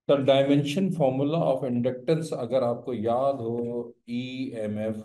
The dimension formula of inductance अगर आपको याद हो, E M F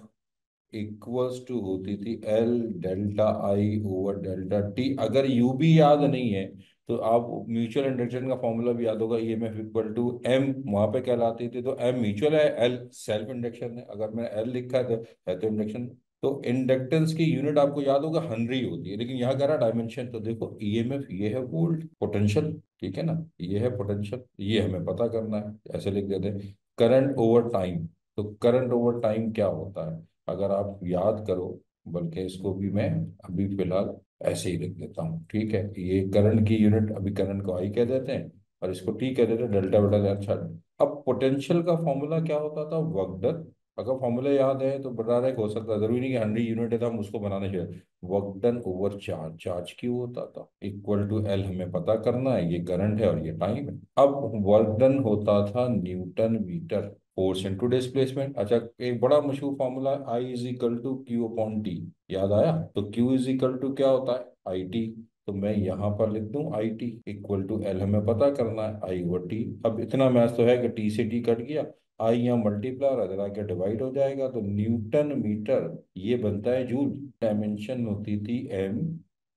equals to होती थी L delta I over delta T. अगर यू भी याद नहीं है तो आप म्यूचुअल इंडक्शन का फॉर्मूला भी याद होगा, E M F equal to M वहां पे कहलाती थी। तो एम म्यूचुअल है, एल सेल्फ इंडक्शन है। अगर मैंने एल लिखा है तो इंडक्शन। तो इंडक्टेंस की यूनिट आपको याद होगा हेनरी होती है, लेकिन यहाँ कह रहा डायमेंशन। तो देखो ईएमएफ ये है वोल्ट पोटेंशियल, ठीक है ना, ये है पोटेंशियल, ये हमें पता करना है, ऐसे लिख देते हैं। करंट ओवर टाइम, तो करंट ओवर टाइम क्या होता है अगर आप याद करो, बल्कि इसको भी मैं अभी फिलहाल ऐसे ही लिख देता हूँ, ठीक है। ये करंट की यूनिट, अभी करंट को आई कह देते हैं और इसको टी कह देते हैं, डेल्टा बटा। अच्छा, अब पोटेंशियल का फॉर्मूला क्या होता था, वर्क डन। अगर फॉर्मूला याद है तो बता रहे हो सकता है, जरूरी नहीं कि 100 यूनिट है तो हम उसको बनाने चाहिए। Work done over charge, charge क्यों होता था, इक्वल टू एल हमें पता करना है, ये करंट है और ये टाइम है। अब वर्क डन होता था newton metre, force into displacement. अच्छा, एक बड़ा मशहूर formula I is equal to Q upon T, याद आया। तो क्यू इज इक्वल टू क्या होता है, आई टी। तो मैं यहाँ पर लिख दूं I T equal to L हमें पता करना है, आई ओवर टी। अब इतना मैथ तो है कि टी से टी कट गया, आई यहाँ मल्टीप्लाई और इधर आके डिवाइड हो जाएगा, तो न्यूटन मीटर ये बनता है जूल। डायमेंशन होती थी M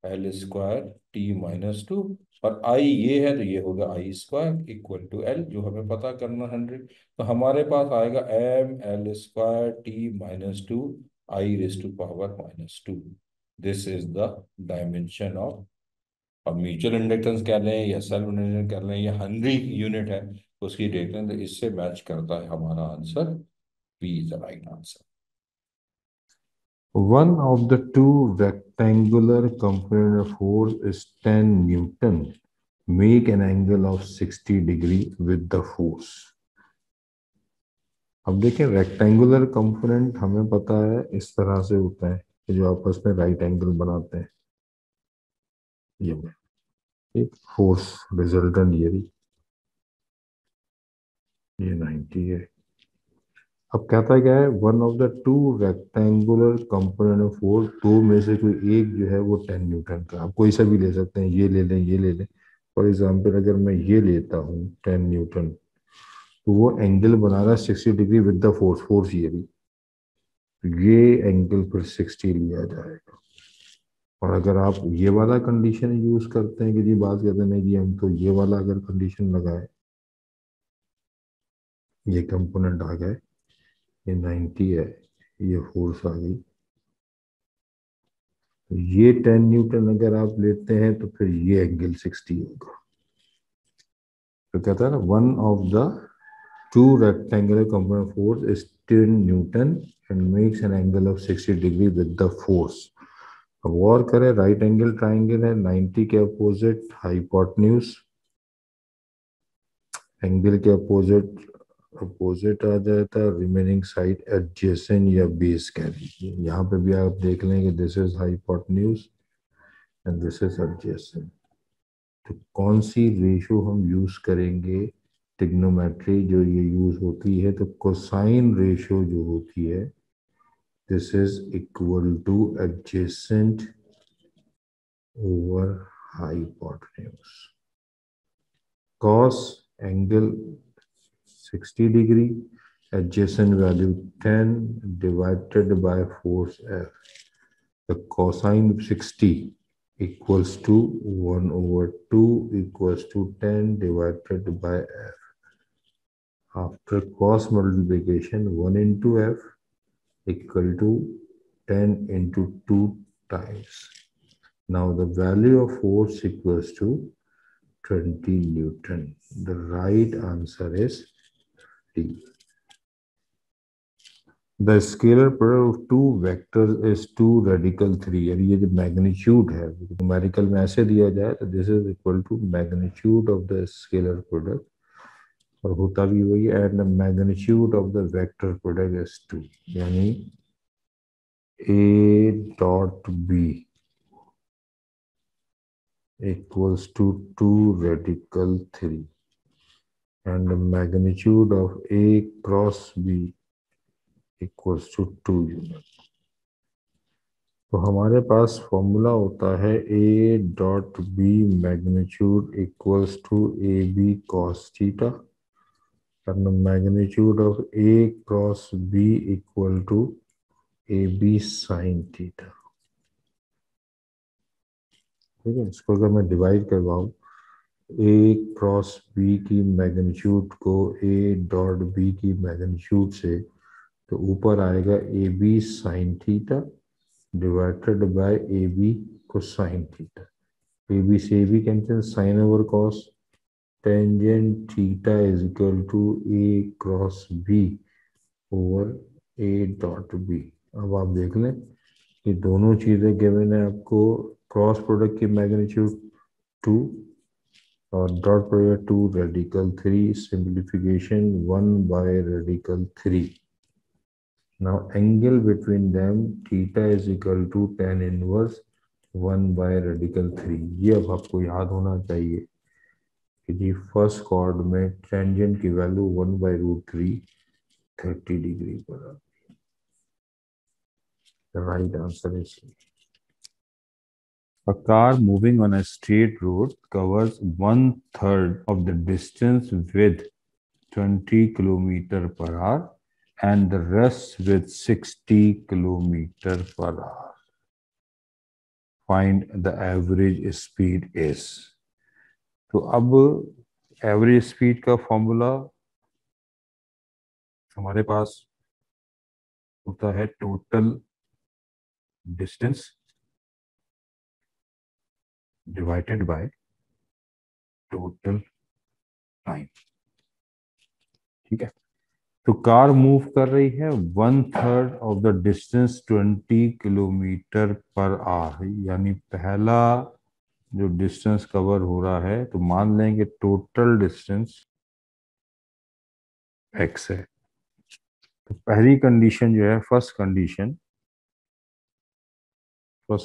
L square T minus two, और आई ये है तो ये होगा I square equal to L, जो हमें पता करना 100। तो हमारे पास आएगा M L square T minus two I raise to power minus two. This is the dimension of. अब म्यूचुअल इंडक्टेंस कह लें या सेल्फ इंडक्टेंस कह लें या हेनरी यूनिट है, तो उसकी देख लें तो इससे मैच करता है हमारा answer, B is the right answer. One of the two rectangular component force is 10 Newton. Make an angle of 60 degree with the force. अब देखें, रेक्टेंगुलर कंपोनेंट हमें पता है इस तरह से होता है कि जो आपस में राइट एंगल बनाते हैं। ये एक फोर्स रिजल्टेंट ये 90 है। अब कहता क्या है, one of the two rectangular component of force, दो में से कोई एक जो है वो 10 न्यूटन का। आप कोई सा भी ले सकते हैं, ये ले लें ये ले लें। फॉर एग्जाम्पल अगर मैं ये लेता हूँ 10 न्यूटन, तो वो एंगल बना रहा है 60 degree with the force, force ये भी, ये एंगल फिर 60 लिया जाएगा। और अगर आप ये वाला कंडीशन यूज करते हैं कि जी बात कहते हैं नहीं जी हम तो ये वाला अगर कंडीशन लगाए, ये कंपोनेंट आ गए, ये 90 है, ये फोर्स आ गई, तो ये 10 न्यूटन अगर आप लेते हैं तो फिर ये एंगल 60 होगा। तो कहता है ना, one of the two rectangular component force is 10 Newton and makes an angle of 60 degree with the force. अब गौर करें, राइट एंगल ट्राइंगल है, 90 के अपोजिट हाइपोटेन्यूज, एंगल के अपोजिट अपोजिट आ जाता है, रिमेनिंग साइड एडजेसेंट या बेस कह दीजिए। यहाँ पे भी आप देख लें कि this is hypotenuse and this is adjacent. तो कौन सी रेशो हम यूज करेंगे, टिग्नोमेट्री जो ये यूज होती है, तो कोसाइन रेशो जो होती है, this is equal two adjacent over hypotenuse. Cos angle 60 degree, adjacent value 10 divided by force F. The cosine of 60 equals to 1 over 2 equals to 10 divided by F. After cos multiplication, 1 into F equal to 10 into 2 times. Now the value of force equals to 20 Newton. The right answer is D. The scalar product of two vectors is 2 radical 3। यानी ये जो magnitude है numerical में ऐसे दिया जाए तो this is equal to magnitude of the scalar product, और होता भी वही है, and the magnitude of the vector product is 2। यानी A dot B equals to 2 radical 3 and the magnitude of A cross B equals to 2 unit. तो हमारे पास formula होता है A dot B magnitude equals to A B cos theta, and the magnitude of A cross B equal to AB sin theta. ठीक है, इसको अगर मैं डिवाइड करवाऊँ ए क्रॉस बी की मैग्नीट्यूड को ए डॉट बी की मैग्नीट्यूड से, तो ऊपर आएगा A B sine theta divided by A B cosine theta. A B से A B cancel, sine over cos, tangent theta is equal to A cross B over A dot B. अब आप देख लें कि दोनों चीज़ें गिवन है आपको, क्रॉस प्रोडक्ट की मैग्नीट्यूड 2 और dot product 2 radical 3, simplification 1 by radical 3। Now angle between them theta is equal to tan inverse 1 by radical 3। ये अब आपको याद होना चाहिए कि जी फर्स्ट कॉर्ड में टेंजेंट की वैल्यू 1 बाय रूट 3 30 डिग्री पर आती है। Right answer is A car moving on a straight road covers 1/3 of the distance with 20 km per hour and the rest with 60 km per hour. Find the average speed is. तो अब average speed का formula हमारे पास होता है total distance divided by total time. ठीक है, तो कार मूव कर रही है 1/3 of the distance 20 kilometre per our, यानी पहला जो डिस्टेंस कवर हो रहा है, तो मान लेंगे टोटल डिस्टेंस x है। तो पहली कंडीशन जो है, फर्स्ट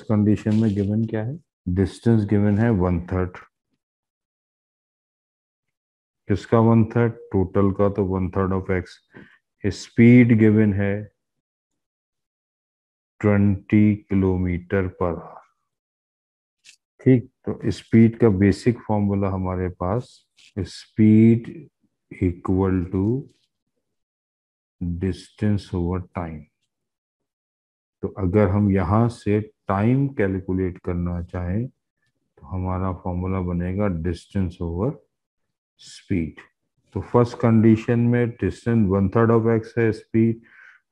कंडीशन में गिवन क्या है, डिस्टेंस गिवन है 1/3। किसका 1/3? टोटल का, तो 1/3 ऑफ x। स्पीड गिवन है 20 किलोमीटर पर आवर। ठीक, तो स्पीड का बेसिक फॉर्मूला हमारे पास, speed equal to distance over time. तो अगर हम यहां से टाइम कैलकुलेट करना चाहें तो हमारा फॉर्मूला बनेगा डिस्टेंस ओवर स्पीड। तो फर्स्ट कंडीशन में डिस्टेंस 1/3 ऑफ x है, स्पीड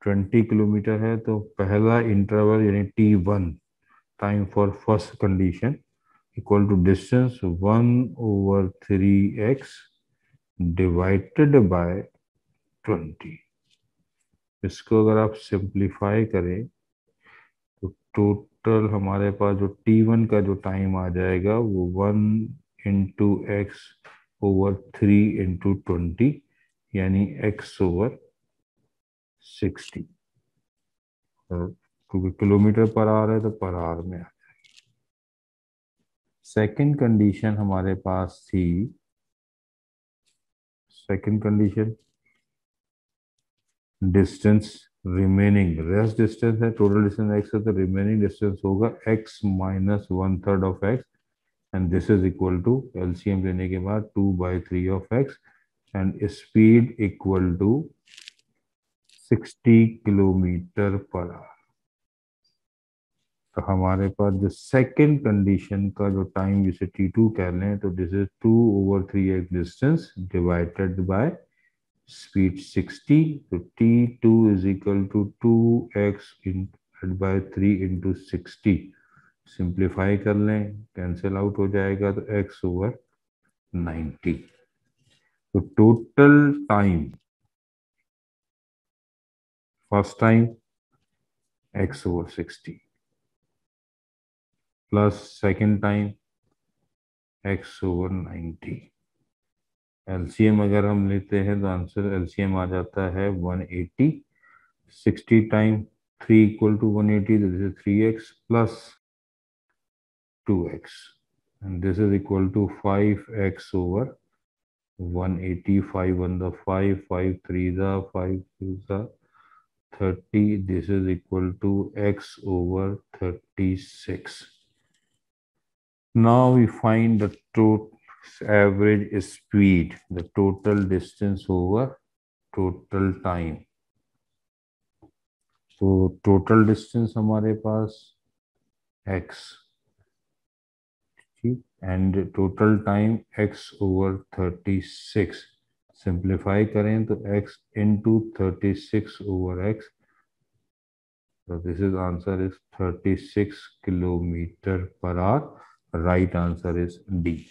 20 किलोमीटर है, तो पहला इंटरवल यानी t1 time for first condition equal to distance 1/3x divided by 20। इसको अगर आप सिंप्लीफाई करें तो टोटल हमारे पास जो t1 का जो टाइम आ जाएगा वो 1/x/3/20 यानी x/60। क्योंकि किलोमीटर पर आवर है तो पर आवर में आ जाएगा। सेकंड कंडीशन हमारे पास थी, second condition distance remaining, rest distance है, टोटल डिस्टेंस x है, तो रिमेनिंग डिस्टेंस होगा x minus 1/3 of x and this is equal to LCM लेने के बाद 2/3 of x and speed equal to 60 kilometre per hour. तो हमारे पास जो सेकंड कंडीशन का जो टाइम जिसे t2 कह लें, तो this is 2/3x distance divided by speed 60, तो t2 is equal to 2x by 3 into 60। Simplify कर लें, कैंसिल आउट हो जाएगा, तो x/90। तो total time, first time x/60 plus second time x/90। LCM अगर हम लेते हैं तो आंसर एलसीएम आ जाता है 180। 60 टाइम 3 इक्वल टू 180, तो this is 3x plus 2x and this is equal to 5x over 180। 5 on the 5, 5 3 the 5 2 the 30, this is equal to x over 36। Now we find the total average speed, the total distance over total time, तो total distance हमारे पास x, ठीक, and total time x over 36, simplify करें तो x into 36 over x, so this is answer is 36 kilometer per hour. Right answer is D.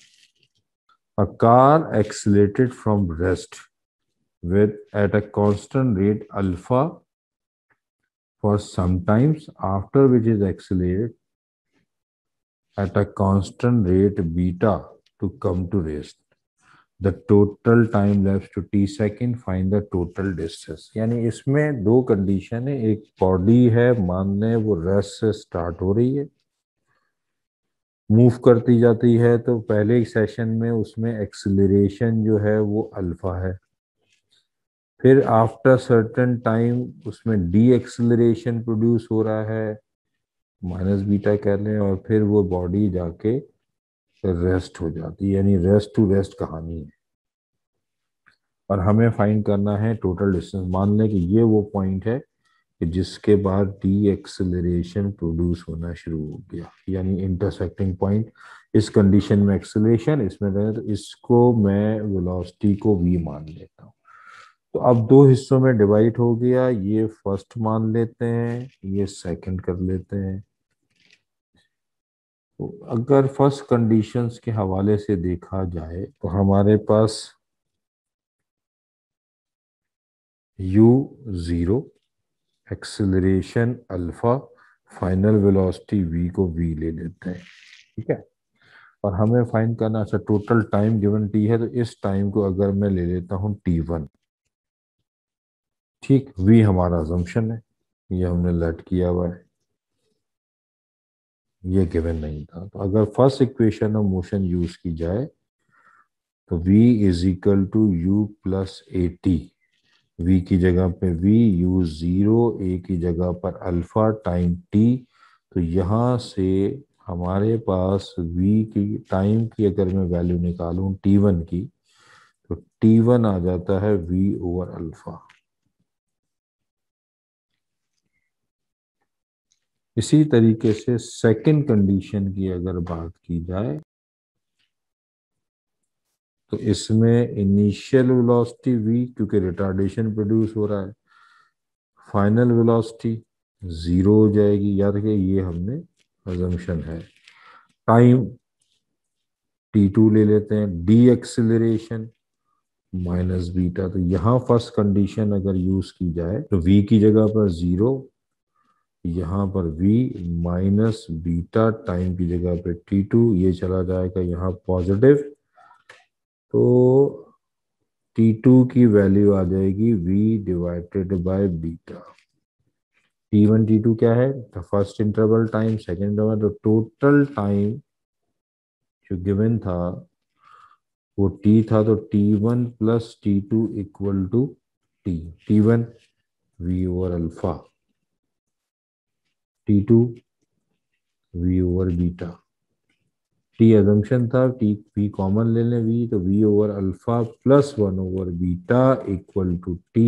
A car accelerated from rest with at a constant rate alpha for some times, after which is accelerated at a constant rate beta to come to rest. The total time lapse to t second, find the total distance. यानी इसमें दो condition है, एक body है मान लें वो rest से स्टार्ट हो रही है, मूव करती जाती है, तो पहले सेशन में उसमें एक्सिलरेशन जो है वो अल्फा है, फिर आफ्टर सर्टेन टाइम उसमें डी एक्सिलरेशन प्रोड्यूस हो रहा है, माइनस बीटा कह लें, और फिर वो बॉडी जाके रेस्ट हो जाती है, यानी रेस्ट टू रेस्ट कहानी है। और हमें फाइंड करना है टोटल डिस्टेंस। मान लें कि ये वो पॉइंट है कि जिसके बाद डी एक्सेलरेशन प्रोड्यूस होना शुरू हो गया, यानी इंटरसेक्टिंग पॉइंट। इस कंडीशन में एक्सेलरेशन, इसमें रहे तो इसको मैं वेलोसिटी को v मान लेता हूँ। तो अब दो हिस्सों में डिवाइड हो गया, ये फर्स्ट मान लेते हैं, ये सेकंड कर लेते हैं। तो अगर फर्स्ट कंडीशंस के हवाले से देखा जाए तो हमारे पास u 0, acceleration alpha, final velocity v को v ले लेते हैं, ठीक है। और हमें फाइंड करना, अच्छा टोटल टाइम गिवन t है, तो इस टाइम को अगर मैं ले लेता हूं t1, ठीक, v हमारा अजम्पशन है, ये हमने लेट किया हुआ है, ये गिवन नहीं था। तो अगर first equation of motion use की जाए तो v is equal to u plus A T, v की जगह पे v, u 0, a की जगह पर अल्फा टाइम t। तो यहाँ से हमारे पास v की टाइम की अगर मैं वैल्यू निकालूं t1 की, तो t1 आ जाता है v ओवर अल्फा। इसी तरीके से सेकंड कंडीशन की अगर बात की जाए तो इसमें इनिशियल वेलोसिटी v, क्योंकि रिटार्डेशन प्रोड्यूस हो रहा है, फाइनल वेलोसिटी 0 हो जाएगी, याद रखिए ये हमने अजम्पशन है। टाइम t2 ले लेते हैं, डी एक्सिलरेशन माइनस बीटा। तो यहाँ फर्स्ट कंडीशन अगर यूज की जाए तो v की जगह पर 0, यहाँ पर v माइनस बीटा, टाइम की जगह पे t2, ये चला जाएगा यहाँ पॉजिटिव, तो t2 की वैल्यू आ जाएगी v divided by beta. t1 t2 क्या है, तो first interval time, second interval, तो टोटल टाइम जो गिवन था वो t था, तो t1 plus t2 equal to t1 v over alpha, t2 v over beta. t assumption था, t v कॉमन ले लें v, तो v over alpha plus 1 over beta equal to t,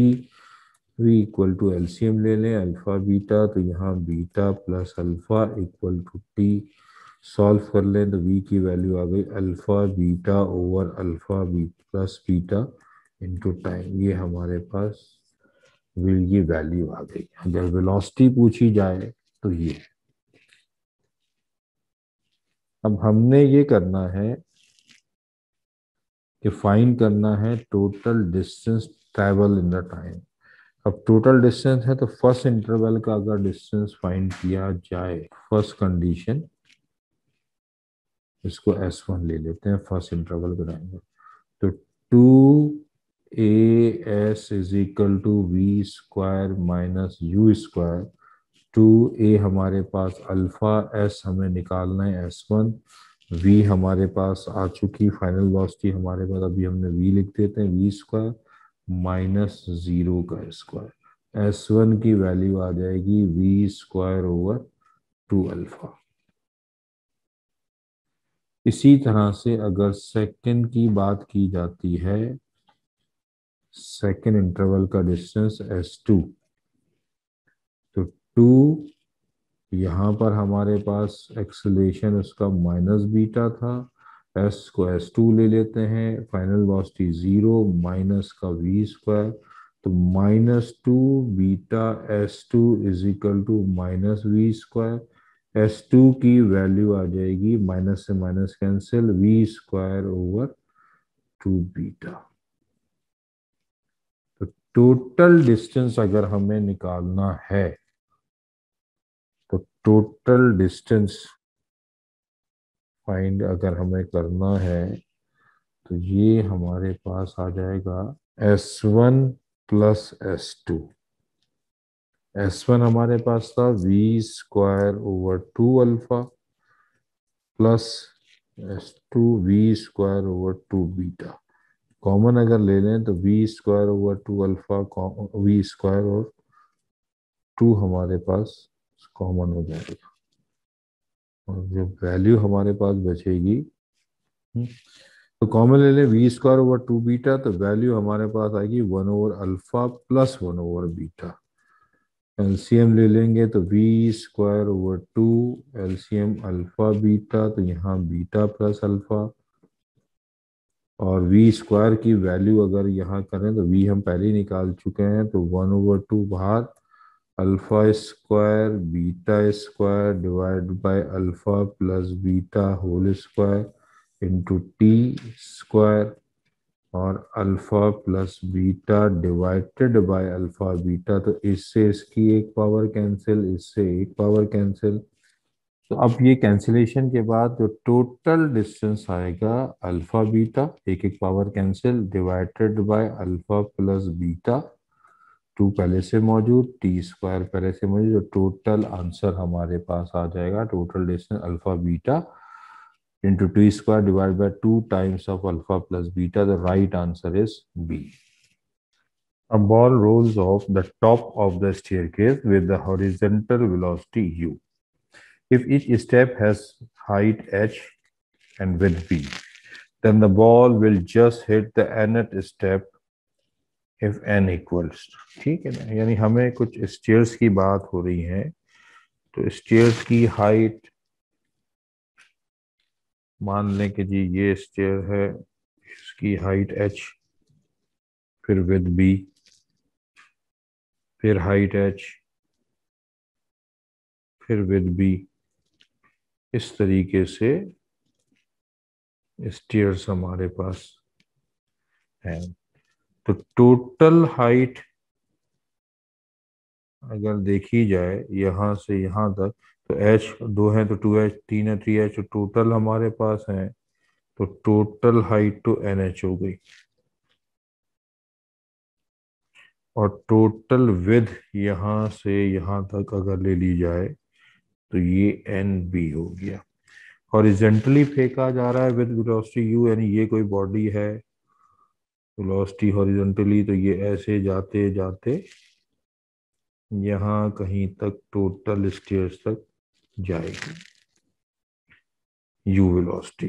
v equal to LCM ले लें alpha beta, तो यहाँ beta plus alpha equal to t, solve कर लें तो v की वैल्यू आ गई alpha beta over alpha B plus beta into time. ये हमारे पास विल की वैल्यू आ गई। अगर वेलोसिटी पूछी जाए तो ये, अब हमने ये करना है कि फाइंड करना है total distance travel in the time. अब टोटल डिस्टेंस है तो फर्स्ट इंटरवल का अगर डिस्टेंस फाइंड किया जाए, फर्स्ट कंडीशन, इसको S1 ले लेते हैं, फर्स्ट इंटरवल बनाएंगे, तो 2as is equal to V square minus U square. 2a हमारे पास अल्फा, s हमें निकालना है S1, v हमारे पास आ चुकी, फाइनल वेलोसिटी हमारे पास, अभी हमने v लिख देते हैं, v स्क्वायर माइनस 0 का स्क्वायर, S1 की वैल्यू आ जाएगी v स्क्वायर ओवर 2 अल्फा। इसी तरह से अगर सेकंड की बात की जाती है, सेकेंड इंटरवल का डिस्टेंस S2। तो 2, यहाँ पर हमारे पास एक्सेलरेशन उसका माइनस बीटा था, एस को S2 ले लेते हैं, फाइनल वेलोसिटी 0 माइनस का v², तो -2 beta S2 is equal to -v²। S2 की वैल्यू आ जाएगी, माइनस से माइनस कैंसिल, v²/2 बीटा। तो टोटल डिस्टेंस अगर हमें निकालना है, तो टोटल डिस्टेंस फाइंड अगर हमें करना है, तो ये हमारे पास आ जाएगा S1 प्लस S2। S1 हमारे पास था v²/2 alpha plus S2 v²/2 beta. Common अगर ले लें तो v²/2 अल्फा, v² और 2 हमारे पास कॉमन हो जाएगा, और जो वैल्यू हमारे पास बचेगी, तो कॉमन ले लें v²/2 बीटा, तो वैल्यू हमारे पास आएगी 1/अल्फा प्लस 1/बीटा। एलसीएम ले लेंगे तो v²/2, एलसीएम अल्फा बीटा, तो यहाँ बीटा प्लस अल्फा, और v² की वैल्यू अगर यहाँ करें तो v हम पहले ही निकाल चुके हैं, तो 1/2 बाहर, alpha beta divide by alpha plus beta whole square into t², और alpha plus beta divided by alpha beta, तो इससे इसकी एक पावर कैंसिल, इससे एक पावर कैंसिल। तो अब ये कैंसिलेशन के बाद जो टोटल डिस्टेंस आएगा, अल्फा बीटा एक एक power cancel divided by alpha plus beta, 2 पहले से मौजूद, t² पहले से मौजूद, जो टोटल आंसर हमारे पास आ जाएगा, total distance alpha beta into t² divided by 2 times of alpha plus beta. The right answer is B. A ball rolls off the top of the staircase with the horizontal velocity u. If each step has height h and width b, then the ball will just hit the nth step if n equals. ठीक है ना, यानी हमें कुछ stairs की बात हो रही है, तो स्टेयर्स की हाइट मान लें कि जी ये स्टेयर है, इसकी हाइट h, फिर विद b, फिर हाइट h, फिर विद b, इस तरीके से स्टेयर्स हमारे पास है। तो टोटल हाइट अगर देखी जाए यहाँ से यहाँ तक, तो h 2 है तो 2h, 3 है 3h, तो टोटल हमारे पास है, तो टोटल हाइट तो nh हो गई, और टोटल विद यहाँ से यहाँ तक अगर ले ली जाए तो ये nb हो गया। हॉरिजेंटली फेंका जा रहा है विद वेलोसिटी u, यानी ये कोई बॉडी है, वेलोसिटी हॉरिजेंटली, तो ये ऐसे जाते जाते यहाँ कहीं तक टोटल स्टेयर्स तक जाएगी u वेलोसिटी।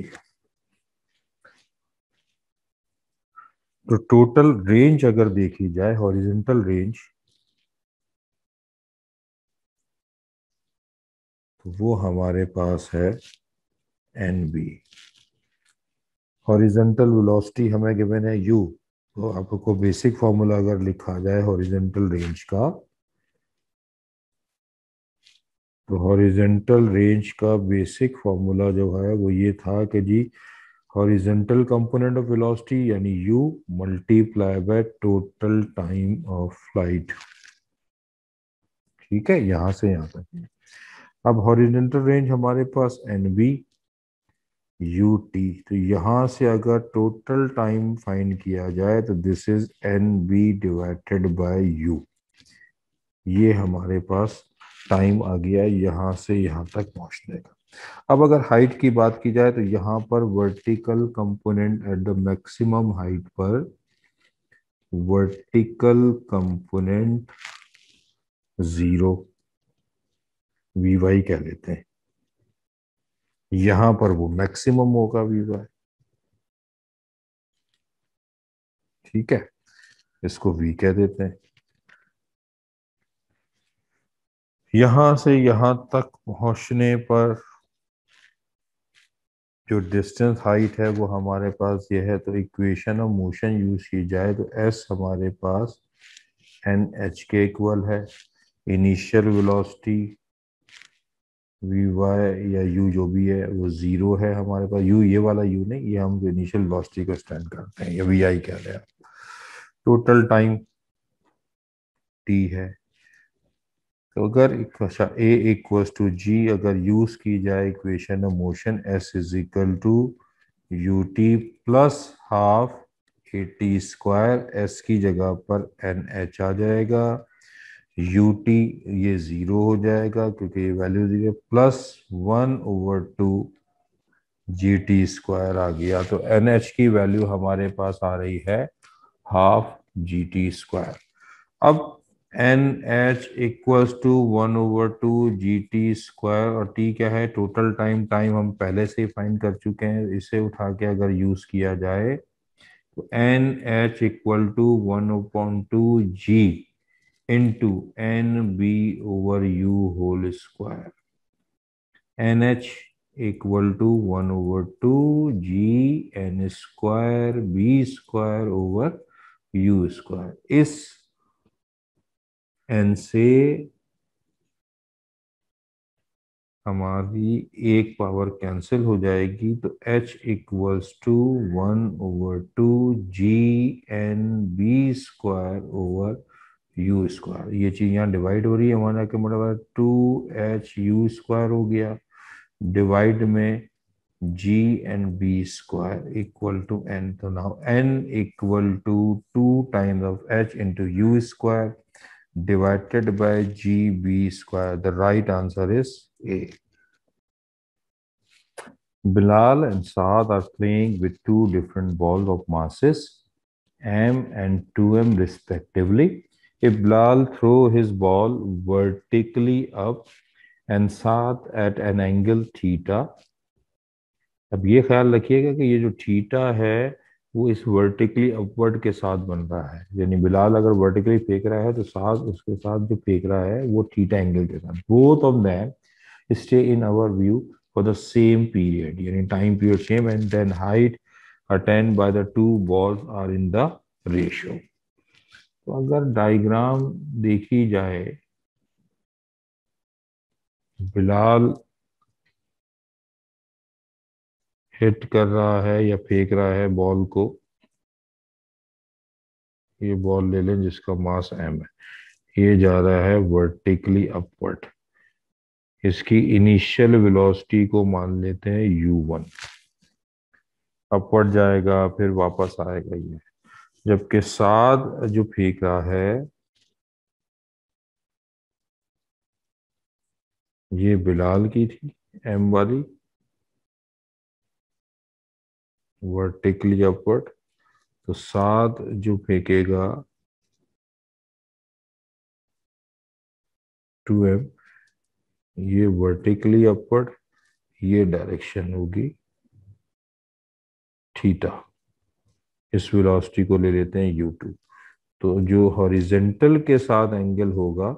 तो टोटल रेंज अगर देखी जाए, हॉरिजेंटल रेंज, तो वो हमारे पास है nb। हॉरिजेंटल वेलोसिटी हमें गिवन है u, तो आपको बेसिक फॉर्मूला अगर लिखा जाए हॉरिजेंटल रेंज का, तो हॉरिजेंटल रेंज का बेसिक फॉर्मूला जो है वो ये था कि जी हॉरिजेंटल कंपोनेंट ऑफ वेलोसिटी यानी u multiply by total time of flight. ठीक है, यहां से यहां तक। अब हॉरिजेंटल रेंज हमारे पास nb ut, तो यहां से अगर टोटल टाइम फाइंड किया जाए तो this is nb divided by u, ये हमारे पास टाइम आ गया यहाँ से यहाँ तक पहुंचने का। अब अगर हाइट की बात की जाए तो यहाँ पर vertical component at the maximum height पर, वर्टिकल कंपोनेंट 0 वी कह लेते हैं, यहां पर वो मैक्सिमम होगा वी। ठीक है, इसको v कह देते हैं। यहां से यहां तक पहुंचने पर जो डिस्टेंस हाइट है वो हमारे पास ये है, तो इक्वेशन ऑफ मोशन यूज की जाए तो s हमारे पास एन एच के इक्वल है। इनिशियल वेलोसिटी वी वाई या यू जो भी है वो जीरो है हमारे पास। यू ये वाला यू नहीं, ये हम जो इनिशियल वेलोसिटी को स्टैंड करते हैं, ये वी आई कह रहे हैं। टोटल टाइम टी है। तो अगर अच्छा ए इक्वल्स टू जी अगर यूज की जाए equation of motion, S is equal to U T plus half A T square, S की जगह पर एन एच आ जाएगा। यू टी ये जीरो हो जाएगा क्योंकि ये value zero, plus 1/2 G T square आ गया। तो एन एच की वैल्यू हमारे पास आ रही है हाफ जी टी स्क्वायर। अब N H equals to 1/2 G T square, और टी क्या है, टोटल टाइम। टाइम हम पहले से ही फाइंड कर चुके हैं, इसे उठा के अगर यूज किया जाए तो N H equal to 1/2 G into N B over U whole square. N H equal to 1/2 G N square B square over U square. इस एन से हमारी एक पावर कैंसिल हो जाएगी, तो h equals to 1/2 G N B square over U square. ये चीज यहाँ डिवाइड हो रही है, हमारा क्या मतलब 2h u² हो गया, डिवाइड में g and b square equal to n। तो now n equal to 2 times of h into U square divided by GB square. The right answer is A. Bilal and Saad are playing with two different balls of masses m and 2m respectively. If Bilal throw his ball vertically up and Saad at an angle theta, अब ये ख्याल रखिएगा कि ये जो theta है वो इस वर्टिकली अपवर्ड के साथ बन रहा है, यानी बिलाल अगर वर्टिकली फेंक रहा है तो साथ उसके साथ जो फेंक रहा है वो थीटा एंगल के साथ। Both of them stay in our view for the same period, यानी time period same, and then height attained by the two balls are in the ratio। तो अगर डायग्राम देखी जाए, बिलाल हिट कर रहा है या फेंक रहा है बॉल को, ये बॉल ले लें जिसका मास m है, ये जा रहा है वर्टिकली अपवर्ड। इसकी इनिशियल वेलोसिटी को मान लेते हैं u1, अपवर्ड जाएगा फिर वापस आएगा ये। जबकि साद जो फेंक रहा है ये बिलाल की थी m वाली, वर्टिकली अपवर्ड। तो साद जो फेंकेगा 2m, ये वर्टिकली अपवर्ड, ये डायरेक्शन होगी थीटा। इस वेलोसिटी को ले लेते हैं u2। तो जो हॉरिजेंटल के साथ एंगल होगा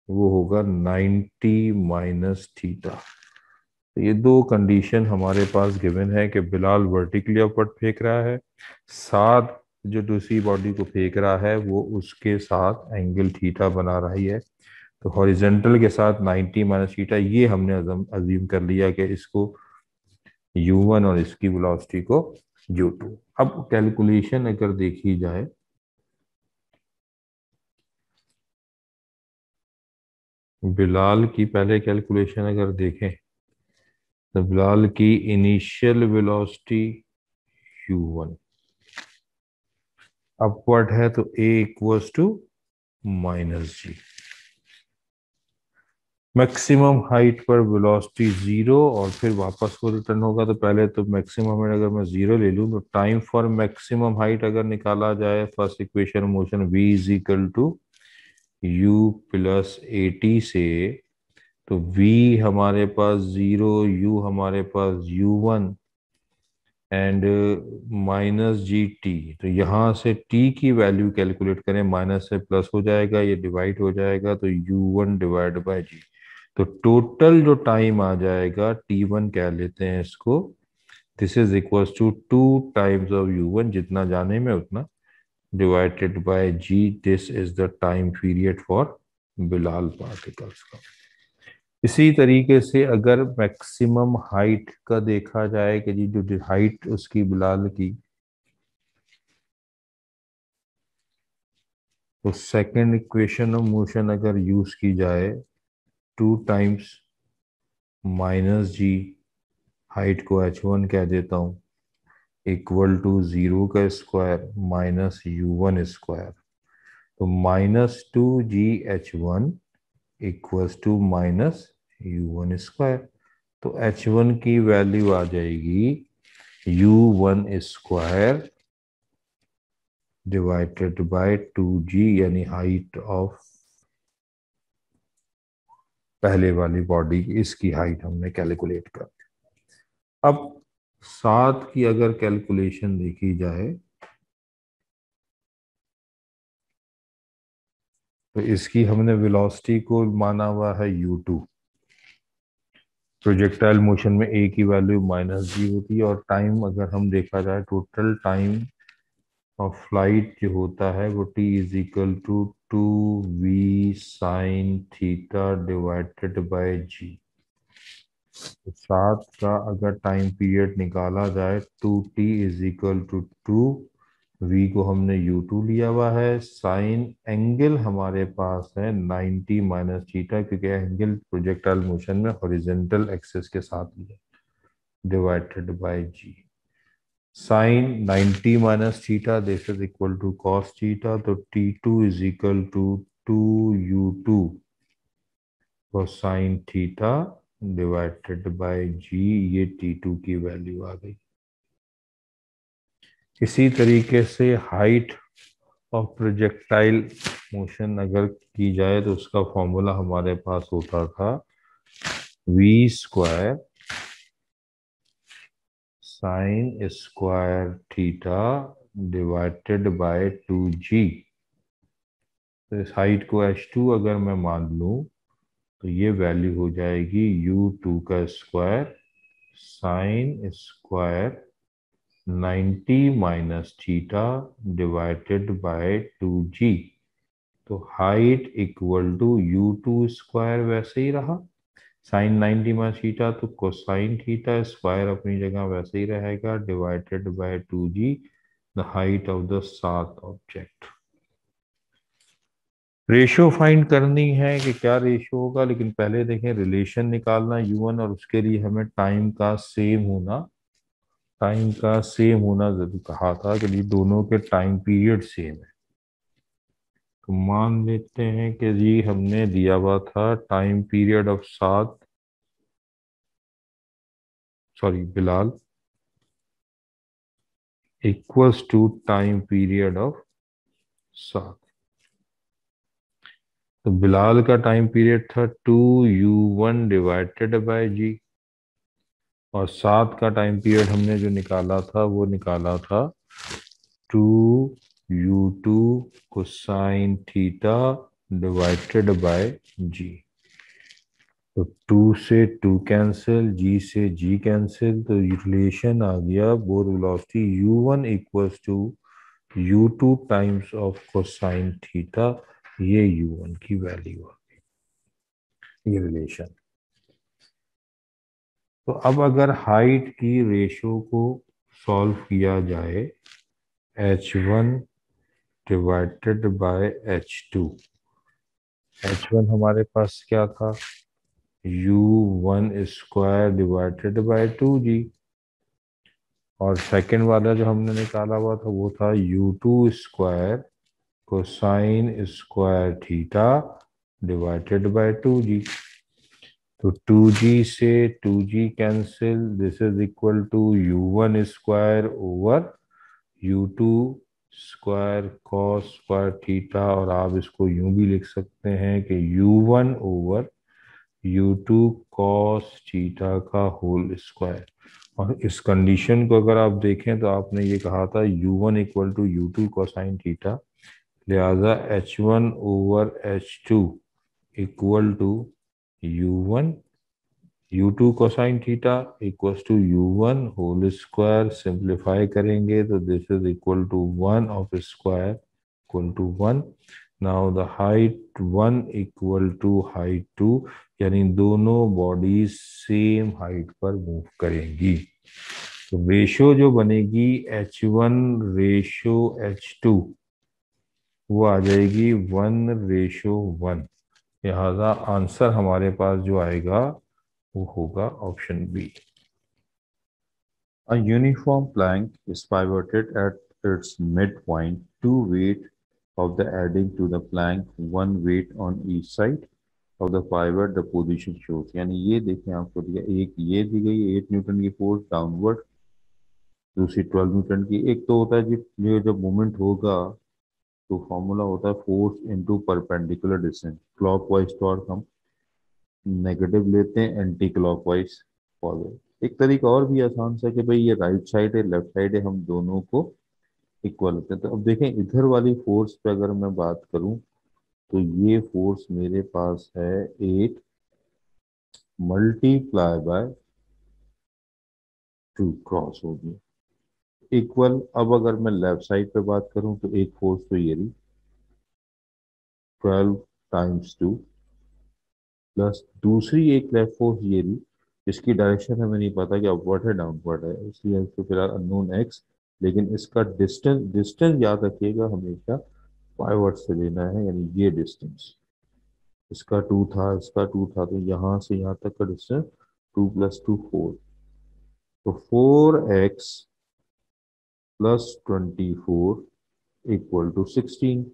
वो होगा 90 माइनस थीटा। तो ये दो कंडीशन हमारे पास गिवन है कि बिलाल वर्टिकली अपवर्ड फेंक रहा है, साथ जो दूसरी बॉडी को फेंक रहा है वो उसके साथ एंगल थीटा बना रही है। तो हॉरिजेंटल के साथ 90 माइनस थीटा, ये हमने अज्यूम कर लिया कि इसको u1 और इसकी वेलोसिटी को u2। अब कैलकुलेशन अगर देखी जाए, बिलाल की पहले कैलकुलेशन अगर देखें तो बिलाल की इनिशियल वेलोसिटी u1 अपवर्ड है, तो a equals to -g। Maximum height पर वेलोसिटी जीरो और फिर वापस को रिटर्न होगा, तो पहले तो मैक्सिमम हाइट अगर मैं जीरो ले लूँ तो टाइम फॉर मैक्सिमम हाइट अगर निकाला जाए first equation motion v is equal to u plus A T से, तो v हमारे पास जीरो, u हमारे पास u1, and minus G T. तो यहाँ से टी की वैल्यू कैलकुलेट करें, माइनस से प्लस हो जाएगा, ये डिवाइड हो जाएगा, तो U one divide by G. तो टोटल जो टाइम आ जाएगा टी वन कह लेते हैं इसको, this is equals to 2 times of U one, जितना जाने में उतना, divided by G. This is the time period for बिलाल पार्टिकल्स का। इसी तरीके से अगर मैक्सिमम हाइट का देखा जाए कि जी जो हाइट उसकी बिलाल की, तो सेकंड इक्वेशन ऑफ मोशन अगर यूज की जाए, 2 टाइम्स माइनस जी, हाइट को h1 कह देता हूँ, इक्वल टू 0 का स्क्वायर माइनस u1 स्क्वायर। तो -2gh1 equals to -u1 square. तो h1 की वैल्यू आ जाएगी u1 square divided by 2g, यानी हाइट ऑफ पहले वाली बॉडी की, इसकी हाइट हमने कैलकुलेट कर। अब सात की अगर कैलकुलेशन देखी जाए, तो इसकी हमने वेलोसिटी को माना हुआ है u2। प्रोजेक्टाइल मोशन में a की वैल्यू माइनस जी होती है, और टाइम अगर हम देखा जाए, टोटल टाइम ऑफ फ्लाइट जो होता है वो t is equal to 2v sine theta divided by G. तो सात का अगर टाइम पीरियड निकाला जाए, 2t is equal to 2v को हमने u2 लिया हुआ है, साइन एंगल हमारे पास है 90 माइनस थीटा, क्योंकि एंगल प्रोजेक्टाइल मोशन में हॉरिजॉन्टल एक्सिस के साथ लिया, divided by G. Sine 90 minus theta, this is equal to cos theta. तो t2 is equal to 2u2 cosine theta divided by G. ये T2 की वैल्यू आ गई। इसी तरीके से हाइट ऑफ प्रोजेक्टाइल मोशन अगर की जाए, तो उसका फॉर्मूला हमारे पास होता था v² sine square theta divided by 2g। तो इस हाइट को h2 अगर मैं मान लूं, तो ये वैल्यू हो जाएगी u2 का square sine square 90 minus theta divided by 2g। तो height equal to u2 square वैसे ही रहा, साइन 90 माइनस थीटा, तो कोसाइन थीटा स्क्वायर अपनी जगह वैसे ही रहेगा, divided by 2g, the height of the सात ऑब्जेक्ट। रेशियो फाइंड करनी है कि क्या रेशियो होगा, लेकिन पहले देखें रिलेशन निकालना u1, और उसके लिए हमें टाइम का सेम होना, जरूर कहा था कि ये दोनों के टाइम पीरियड सेम है। तो मान लेते हैं कि जी हमने दिया हुआ था टाइम पीरियड ऑफ सात, सॉरी बिलाल, equals to time period of सात। तो बिलाल का टाइम पीरियड था 2u1 डिवाइडेड बाय जी, और सात का टाइम पीरियड हमने जो निकाला था वो निकाला था 2u2 cosine theta divided by G. तो 2 से 2 कैंसिल, जी से जी कैंसिल, तो रिलेशन आ गया both velocity u1 equals to u2 times of cosine theta. ये u1 की वैल्यू आ गई, ये रिलेशन। तो अब अगर हाइट की रेशियो को सॉल्व किया जाए, h1 divided by h2, h1 हमारे पास क्या था, u1 square divided by 2g, और सेकंड वाला जो हमने निकाला हुआ था वो था u2 square cosine square theta divided by 2g। तो 2g से 2g cancel, this is equal to u1 square over u2 square cos square theta, और आप इसको यूं भी लिख सकते हैं कि u1 over u2 cos theta का होल स्क्वायर। और इस कंडीशन को अगर आप देखें तो आपने ये कहा था u1 equal to u2 cosine theta, लिहाजा h1 over h2 equal to u1 u2 cosine theta equals to u1 whole square. Simplify करेंगे तो this is equal to 1 of square equal to 1। Now the height 1 equal to height 2, यानी दोनों bodies same height पर move करेंगी। तो ratio जो बनेगी h1 ratio h2 वो आ जाएगी 1:1। लिहाजा आंसर हमारे पास जो आएगा वो होगा option B. A uniform plank is pivoted at its midpoint. Two weight of the adding to the plank, one weight on each side of the pivot, the position shows। यानी ये देखें आपको दिया, एक ये दी गई 8 न्यूटन की फोर्स डाउनवर्ड, दूसरी 12 न्यूटन की। एक तो होता है जी ये जब मूवमेंट होगा तो फॉर्मूला होता है force into perpendicular distance. Clockwise torque हम नेगेटिव लेते हैं, एंटी क्लॉकवाइज पॉजिटिव। एक तरीका और भी आसान सा कि भाई ये राइट साइड है लेफ्ट साइड है, हम दोनों को इक्वल होते हैं। तो अब देखें इधर वाली फोर्स पे अगर मैं बात करूं तो ये फोर्स मेरे पास है 8 मल्टीप्लाई बाय 2 क्रॉस होगी इक्वल। अब अगर मैं लेफ्ट साइड पे बात करूं तो एक फोर्स तो ये रही 12 टाइम्स 2 प्लस दूसरी एक लेफ्ट फोर्स ये रही, इसकी डायरेक्शन हमें नहीं पता कि अपवर्ड है डाउनवर्ड है, इसलिए इसको फिलहाल अननोन एक्स। लेकिन इसका डिस्टेंस डिस्टेंस याद रखिएगा हमेशा पाइवट से लेना है, यानी ये डिस्टेंस इसका 2 था इसका 2 था, तो यहाँ से यहाँ तक का डिस्टेंस 2 + 2 4। तो 4x + 24 equal to 16।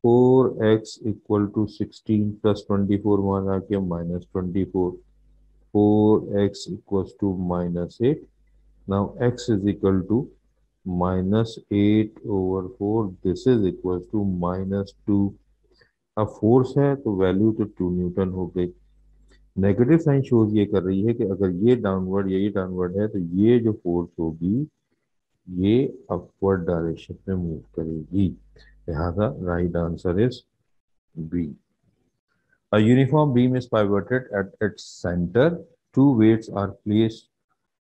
4x equal to 16 + 24 माना कि -24। 4x equals to -8। Now x is equal to -8/4, this is equal to -2। अब फोर्स है तो वैल्यू तो 2 न्यूटन हो गई। नेगेटिव साइन शोज ये कर रही है कि अगर ये डाउनवर्ड यही डाउनवर्ड है तो ये जो फोर्स होगी ये अपवर्ड डायरेक्शन में मूव करेगी। लिहाजा right answer is B. A uniform beam is pivoted at its center. Two weights are placed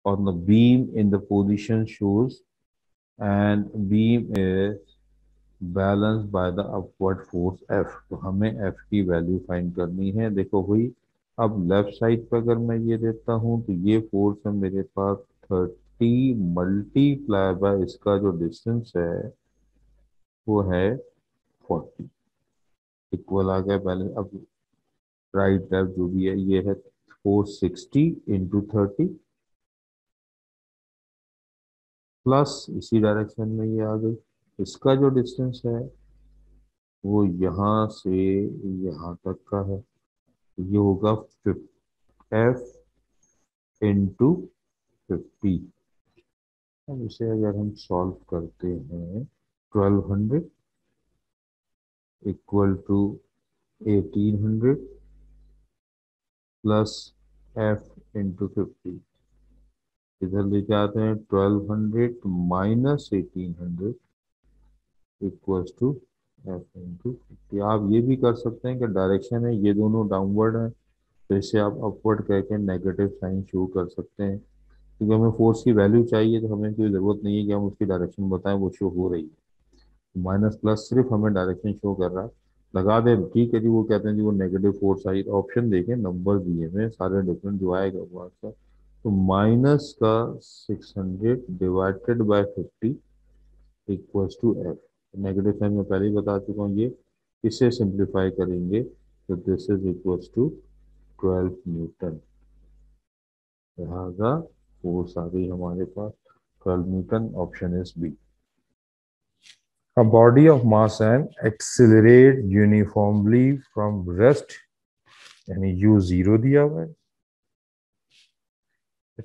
on the beam in the position shows and beam is balanced by the upward force F। तो हमें F की value find करनी है। देखो भाई अब left side पर अगर मैं ये देता हूँ तो ये फोर्स है मेरे पास 30 मल्टीप्लाई बाय इसका जो डिस्टेंस है वो है 40 इक्वल आ गया बैलेंस। अब राइट लेफ्ट जो भी है ये है 460 × 30 प्लस इसी डायरेक्शन में ये आ गई। इसका जो डिस्टेंस है वो यहाँ से यहाँ तक का है, ये होगा F × 50। अब इसे अगर हम सॉल्व करते हैं 1200 इक्वल टू 1800 प्लस F × 50, इधर लेके आते हैं 1200 माइनस 1800 इक्वल्स टू F × 50। आप ये भी कर सकते हैं कि डायरेक्शन है ये दोनों डाउनवर्ड है तो इसे आप अपवर्ड करके नेगेटिव साइन शो कर सकते हैं, क्योंकि हमें फोर्स की वैल्यू चाहिए तो हमें कोई ज़रूरत नहीं है कि हम उसकी डायरेक्शन बताएं, वो शो हो रही है। माइनस प्लस सिर्फ हमें डायरेक्शन शो कर रहा है, लगा दे ठीक है जी। वो कहते हैं जी वो नेगेटिव फोर्स आई, ऑप्शन देखें नंबर दिए हुए सारे डिफरेंट जो आएगा वो आंसर। तो माइनस का 600 divided by 50 equals to F। Negative sign में पहले ही बता चुका हूँ ये, इसे सिंप्लीफाई करेंगे तो this is equals to 12 newton. लिहाजा फोर्स आ गई हमारे पास 12 newton, option is B. A body of mass n accelerate uniformly from rest, यानी u0 दिया हुआ है,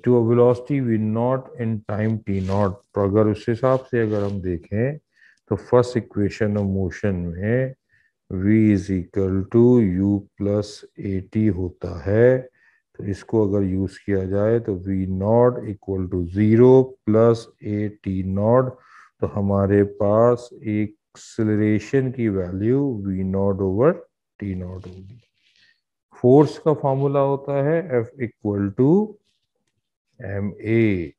to a velocity v naught in time t naught। तो अगर उस हिसाब से अगर हम देखें तो फर्स्ट इक्वेशन ऑफ मोशन में v is equal to u + at होता है, तो इसको अगर यूज किया जाए तो V nought equal to 0 plus A T nought, तो हमारे पास एक्सेलरेशन की value V nought over T nought होगी। फोर्स का फॉर्मूला होता है F equal to M A,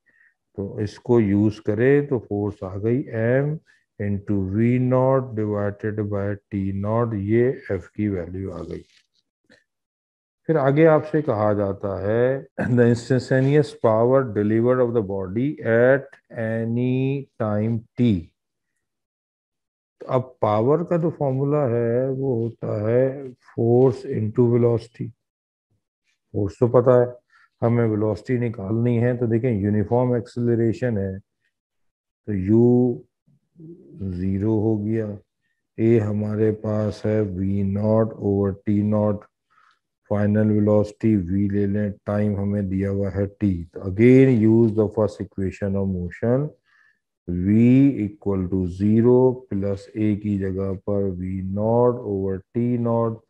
तो इसको यूज करें तो फोर्स आ गई M into V nought divided by T nought, ये एफ की वैल्यू आ गई। फिर आगे आपसे कहा जाता है the instantaneous power delivered of the body at any time T. तो अब पावर का जो फॉर्मूला है वो होता है फोर्स इनटू वेलोसिटी। फोर्स तो पता है, हमें वेलोसिटी निकालनी है, तो देखें यूनिफॉर्म एक्सेलरेशन है तो u जीरो हो गया, ए हमारे पास है V nought over T nought, final velocity v ले लें, टाइम हमें दिया हुआ है t, तो again use the first equation of motion, v equal to 0 plus a की जगह पर v nought over T nought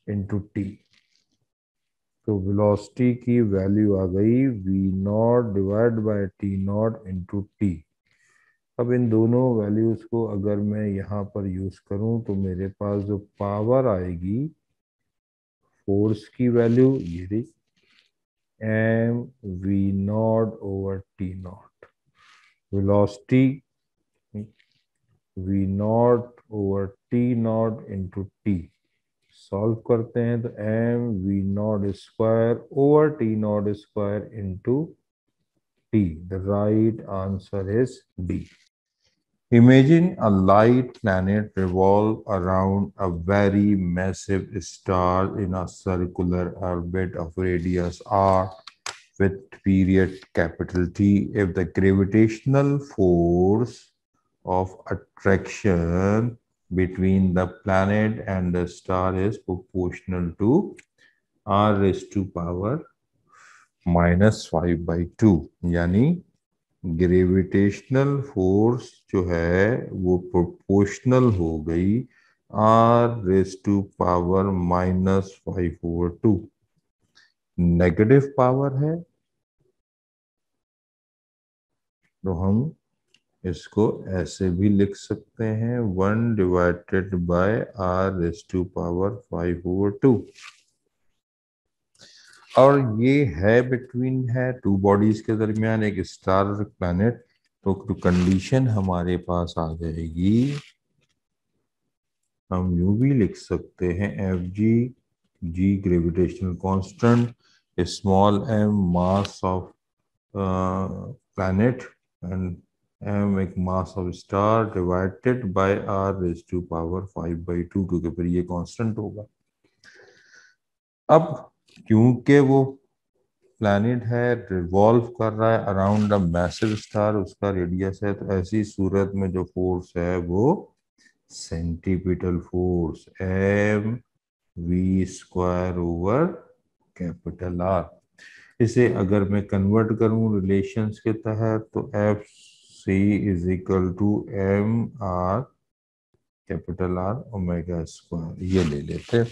into T. तो वेलोसिटी की वैल्यू आ गई v nought divide by T nought into T. अब इन दोनों वैल्यूज को अगर मैं यहाँ पर यूज करूँ तो मेरे पास जो पावर आएगी, फोर्स की वैल्यू ये रही M V nought over T nought, velocity V nought over T nought into T. Solve करते हैं तो M V nought square over T nought square into T. The right answer is D. Imagine a light planet revolve around a very massive star in a circular orbit of radius r with period capital T. If the gravitational force of attraction between the planet and the star is proportional to r raised to power -5/2, यानी gravitational force जो है वो proportional हो गई R raise to power -5/2। Negative power है तो हम इसको ऐसे भी लिख सकते हैं 1 divided by R raise to power 5/2। और ये है बिटवीन है टू बॉडीज के दरमियान, एक स्टार और एक प्लैनेट। तो कंडीशन हमारे पास आ जाएगी, हम यूं भी लिख सकते हैं F G, G gravitational constant, small M mass of planet and M एक mass of star divided by R raise to power 5/2, क्योंकि फिर ये कांस्टेंट होगा। अब क्योंकि वो प्लैनेट है रिवॉल्व कर रहा है अराउंड अ मैसिव स्टार, उसका रेडियस है, तो ऐसी सूरत में जो फोर्स है वो centripetal force M V square over capital R. इसे अगर मैं कन्वर्ट करूं रिलेशंस के तहत तो F C is equal to M R capital R omega square, ये ले लेते हैं।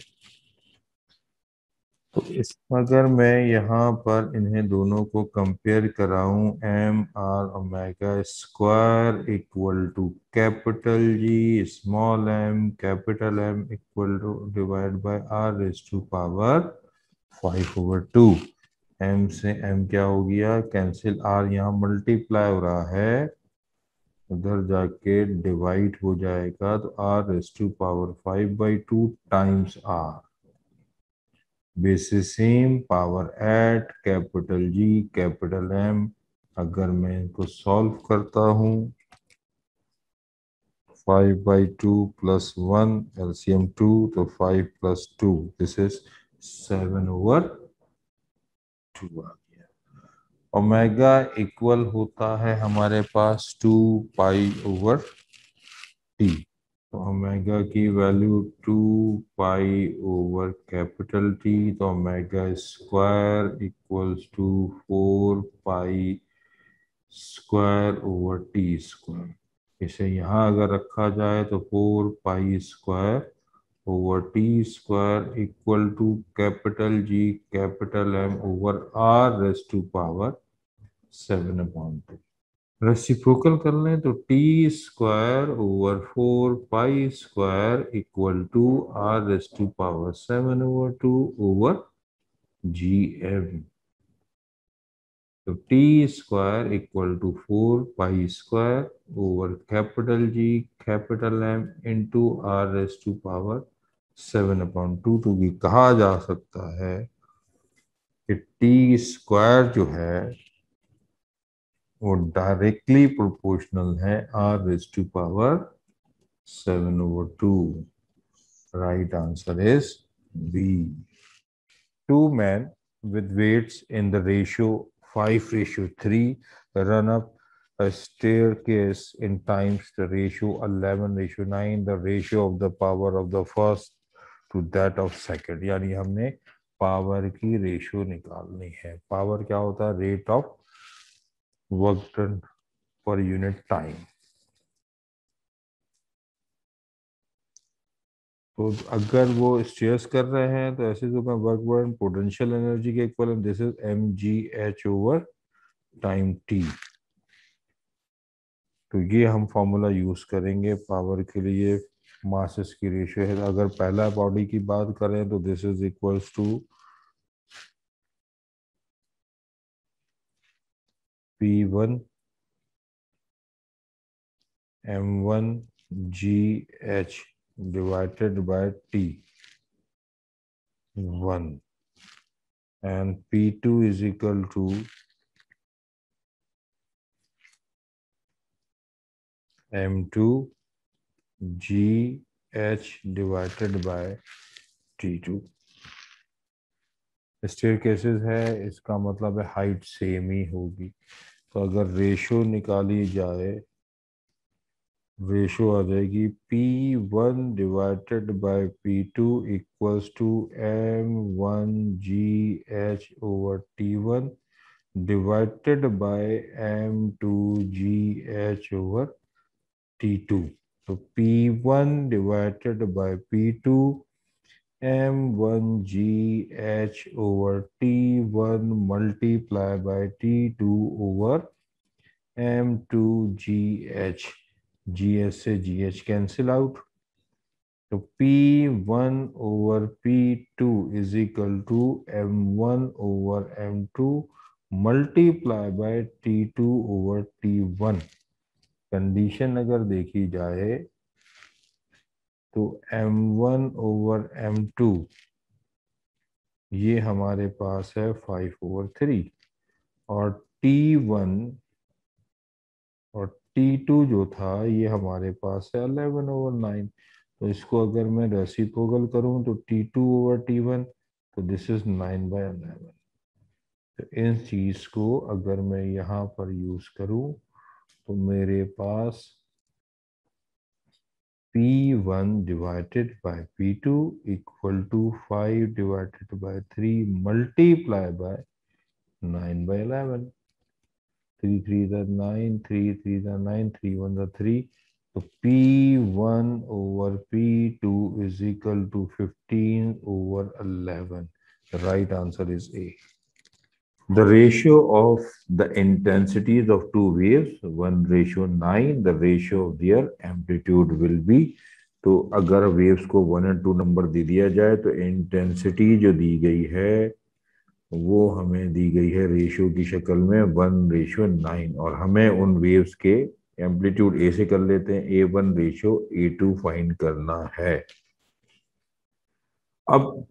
तो इस अगर मैं यहाँ पर इन्हें दोनों को कंपेयर कराऊं, M R omega square equal to capital G small M capital M equal to divide by R raise to power 5/2। M से एम क्या हो गया कैंसिल, आर यहाँ मल्टीप्लाई हो रहा है, उधर जाके डिवाइड हो जाएगा, तो R raise to power 5/2 times R basis same power at capital G capital M. अगर मैं इनको सॉल्व करता हूँ 5/2 + 1 LCM 2, तो 5 + 2 दिस इज 7/2 आ गया। ओमेगा इक्वल होता है हमारे पास 2π/T, तो ओमेगा की वैल्यू 2π/कैपिटल T, तो omega square equals to 4π/T²। इसे यहाँ अगर रखा जाए तो 4π² over T square equal to capital G capital M over R raised to power 7/2. Reciprocal कर लें तो T square over 4 square equal to R raise to power 7/2 over G M. तो T square equal to 4 square over capital G capital M into R raise to power 7/2। तो ये कहा जा सकता है कि टी स्क्वायर जो है वो डायरेक्टली प्रोपोर्शनल है R raise to power 7/2। Right answer is B. Two men with weights in the ratio 5:3 run up a staircase in times the ratio 11:9, the ratio of the power of the first to that of second। यानी हमने power की ratio निकालनी है। Power क्या होता है? Rate of work done per unit time. तो अगर वो स्ट्रेस कर रहे हैं तो ऐसे तो मैं वर्क डन पोटेंशियल एनर्जी के equal, this is mgh over time t। तो ये हम फॉर्मूला यूज करेंगे पावर के लिए। मासेस की रेशियो है, अगर पहला बॉडी की बात करें तो this is equals to P1 m1 gh divided by T1 and P2 is equal to m2 gh divided by T2। Staircases है, इसका मतलब है हाइट सेम ही होगी। तो अगर रेशो निकाली जाए, रेशो आ जाएगी P1 divided by P2 equals to m1gh over T1 divided by m2gh over T2। तो P1 divided by P2 m1gh over T1 multiply by T2 over m2gh। gh से gh cancel out, तो P1 over P2 is equal to m1 over m2 multiply by T2 over T1। Condition अगर देखी जाए तो m1 over m2 ये हमारे पास है 5/3 और T1 और T2 जो था ये हमारे पास है 11/9। तो इसको अगर मैं रेसिप्रोकल करूं तो T2 ओवर T1, तो दिस इज 9/11। तो इन चीज को अगर मैं यहाँ पर यूज करूं तो मेरे पास P1 divided by P2 equal to 5 divided by 3 multiply by 9/11। 3 3 are 9, 3 3 are 9, 3 1 are 3। तो P1 over P2 is equal to 15/11। The right answer is A। The ratio of the intensities of two waves 1:9, the ratio of their amplitude will be। तो अगर waves को 1 और 2 number दे दिया जाए तो intensity जो दी गई है वो हमें दी गई है रेशियो की शक्ल में 1:9 और हमें उन वेव्स के एम्पलीट्यूड ए से कर लेते हैं, A1:A2 फाइंड करना है। अब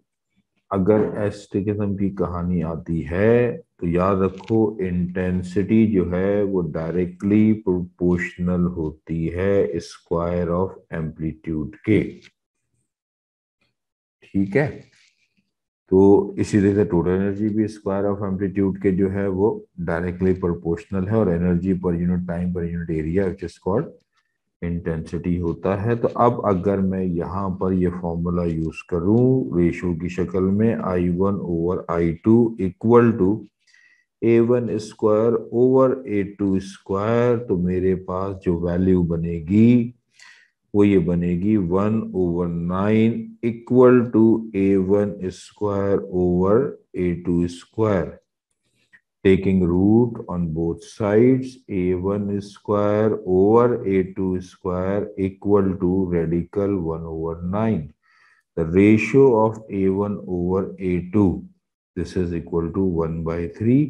अगर ऐसे किस्म की कहानी आती है तो याद रखो इंटेंसिटी जो है वो डायरेक्टली प्रोपोर्शनल होती है स्क्वायर ऑफ एम्पलीट्यूड के। ठीक है, तो इसी तरह से टोटल एनर्जी भी स्क्वायर ऑफ एम्पलीट्यूड के जो है वो डायरेक्टली प्रोपोर्शनल है और energy per unit time per unit area which is called intensity होता है। तो अब अगर मैं यहाँ पर ये फॉर्मूला यूज करूँ रेशियो की शक्ल में I1 over I2 equal to A1 square over A2 square, तो मेरे पास जो वैल्यू बनेगी वो ये बनेगी 1/9 equal to A1² over A2². Taking root on both sides, A1² over A2² equal to radical 1/9. The ratio of A1 over A2, this is equal to 1/3,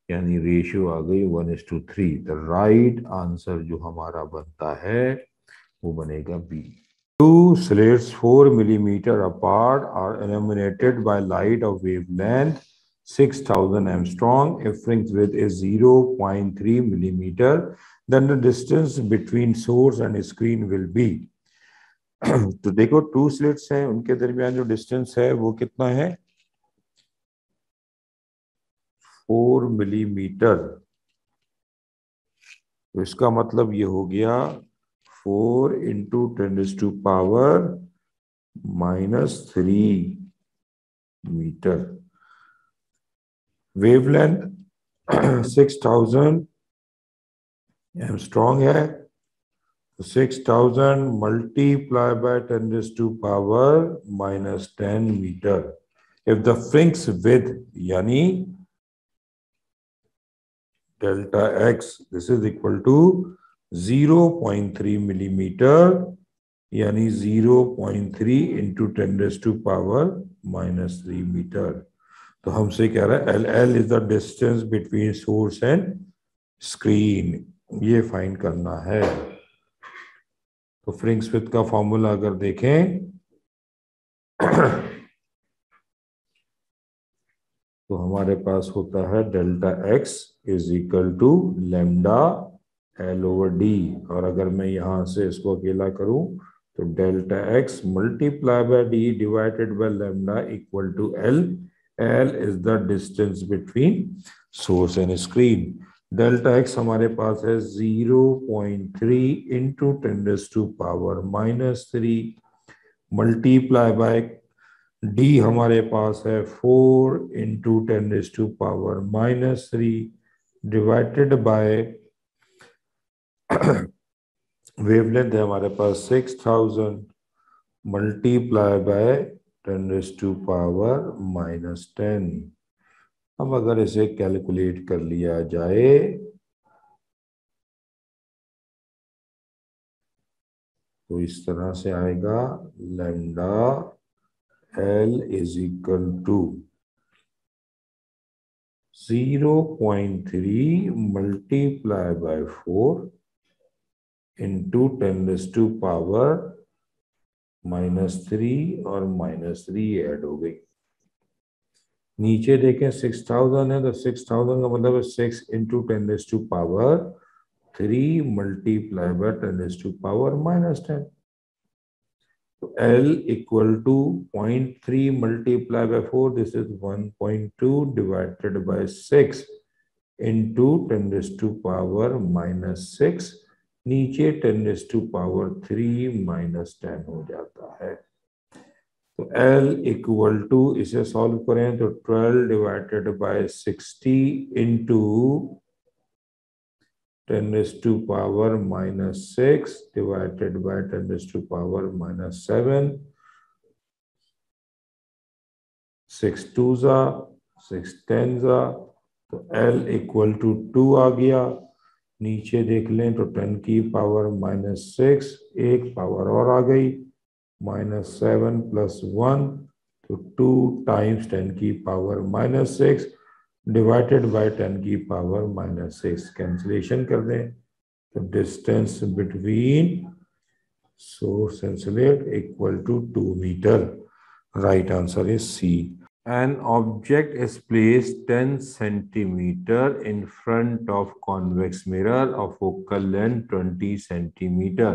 यानी ratio आ गई 1:3. The right answer जो हमारा बनता है वो बनेगा B. Two slits 4 millimeter apart are illuminated by light of wavelength 6000 Armstrong. If fringe width is 0.3 millimeter, then the distance between source and screen will be. तो देखो 2 स्लिट्स हैं, उनके दरमियान जो डिस्टेंस है वो कितना है, 4 मिलीमीटर. तो इसका मतलब ये हो गया 4 इंटू 10⁻³ -3 मीटर. वेवलेंथ 6000 एंगस्ट्रॉम है, तो 6000 multiply by 10⁻⁻10 metre. If the fringe width यानी delta X, this is equal to 0.3 millimetre, यानी 0.3 इंटू 10⁻³ मीटर. तो हमसे कह रहा है L is the distance between source and screen, ये फाइंड करना है. तो फ्रिंज विड्थ का फॉर्मूला अगर देखें तो हमारे पास होता है delta X is equal to lambda L over D. और अगर मैं यहां से इसको अकेला करूं तो delta X multiply by D divided by lambda equal to L. L is the distance between source and screen. Delta X हमारे पास है 0.3 इंटू 10⁻³ मल्टीप्लाई बाय डी हमारे पास है 4 इंटू 10⁻³ डिवाइडेड बाय वेवलेंथ है हमारे पास 6000 मल्टीप्लाई बाय 10⁻⁻10. अब अगर इसे कैलकुलेट कर लिया जाए तो इस तरह से आएगा lambda L is equal to 0.3 multiply by 4 into 10⁻³ और -3 ऐड हो गई. नीचे देखें 6000 है, तो 6000 का मतलब है 6 इंटू 10⁻³ मल्टीप्लाई बाय 10⁻⁻10. तो L equal to 0.3 multiply by 4, this is 1.2 divided by 6 into 10⁻⁻6. नीचे 10⁻³ हो जाता है. तो L इक्वल टू, इसे सॉल्व करें तो 12 divided by 60 into 10⁻⁻6 divided by 10⁻⁻7. 6 2s 6 10s. तो L इक्वल टू 2 आ गया. नीचे देख लें तो 10⁻⁻6, एक पावर और आ गई, -7 + 1, तो 2 टाइम्स 10⁻⁻6 डिवाइडेड बाय 10⁻⁻6. कैंसिलेशन कर दें तो distance between source and slit equal to 2 metre. Right answer is C. An object is placed 10 centimeter in front of convex mirror of focal length 20 centimeter.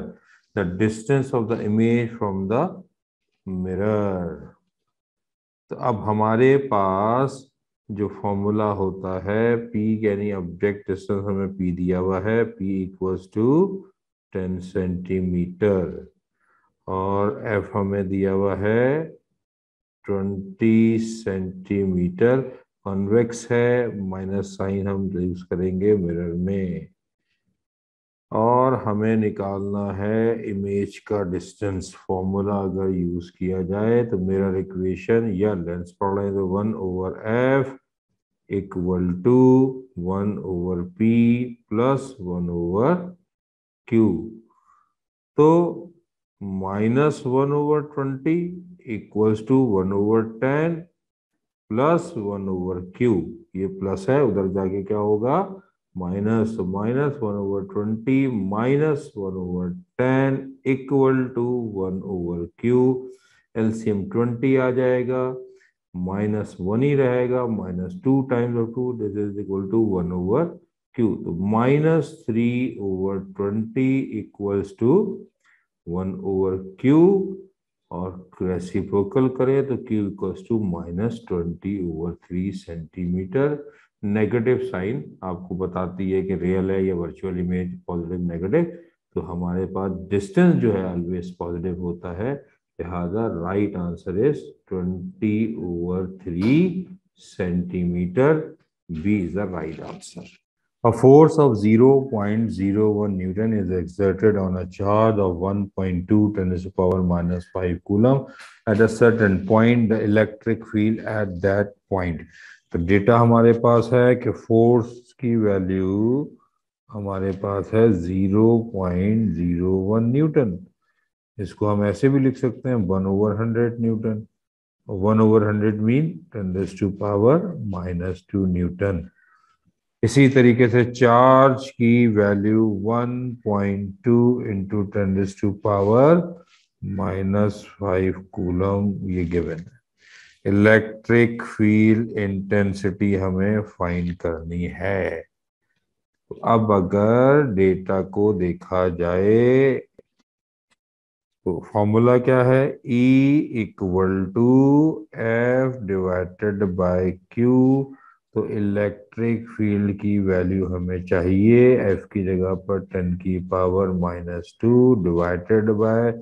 The distance of the image from the mirror. तो अब हमारे पास जो formula होता है P, यानी object distance हमें P दिया हुआ है, P इक्वल्स टू 10 सेंटीमीटर, और F हमें दिया हुआ है 20 सेंटीमीटर. कॉन्वेक्स है, माइनस साइन हम यूज करेंगे मिरर में. और हमें निकालना है इमेज का डिस्टेंस। फॉर्मूला अगर यूज किया जाए तो मिरर इक्वेशन या लेंस पढ़ लें तो 1/f equal to 1/p plus 1/q। तो -1/20 इक्वल्स टू 1/10 प्लस 1/q। ये प्लस है, उधर जाके क्या होगा minus, minus 1/20 minus 1/10 equal to 1/q। LCM 20 आ जाएगा, -1 ही रहेगा, -2 times of 2 this is equal to 1/q। तो -3/20 इक्वल्स टू 1/q। और रेसिप्रोकल करें तो q equals to -20/3 centimetre. Negative sign आपको बताती है कि रियल है या वर्चुअल इमेज, पॉजिटिव नेगेटिव। तो हमारे पास डिस्टेंस जो है ऑलवेज पॉजिटिव होता है, लिहाजा right answer is 20/3 centimetre. B is the right answer. A force of 0.01 Newton is exerted on a charge of 1.2 10 to the power -5 coulomb at a certain point. The electric field at that point. तो data हमारे पास है कि force की value हमारे पास है 0.01 Newton. इसको हम ऐसे भी लिख सकते हैं 1/100 newton. 1/100 mean 10 to power -2 newton. इसी तरीके से चार्ज की value 1.2 into 10 to power -5 coulomb ये गिवन है। इलेक्ट्रिक फील्ड इंटेंसिटी हमें फाइंड करनी है। तो अब अगर डेटा को देखा जाए तो फॉर्मूला क्या है, E equal to F divided by Q। तो इलेक्ट्रिक फील्ड की वैल्यू हमें चाहिए, F की जगह पर 10 की पावर -2 डिवाइडेड बाय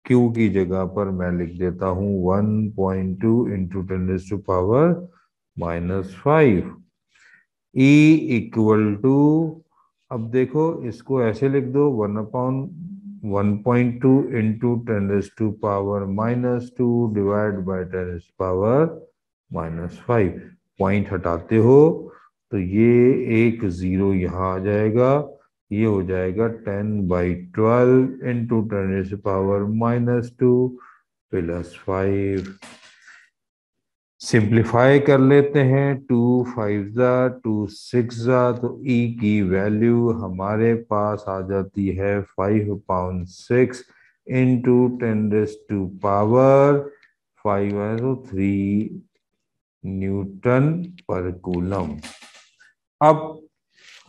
Q की जगह पर मैं लिख देता हूँ 1.2 into 10 to power -5। E equal to, अब देखो इसको ऐसे लिख दो 1/1.2 into 10 power -2 divide by 10 power -5। Point हटाते हो तो ये एक जीरो यहाँ आ जाएगा, ये हो जाएगा 10/12 इंटू 10 पावर -2 प्लस 5। सिंप्लीफाई कर लेते हैं, 2 5 जा 2 6 जा, तो E की वैल्यू हमारे पास आ जाती है 5/6 इंटू 10 पावर 5 है तो 3 न्यूटन पर कूलम। अब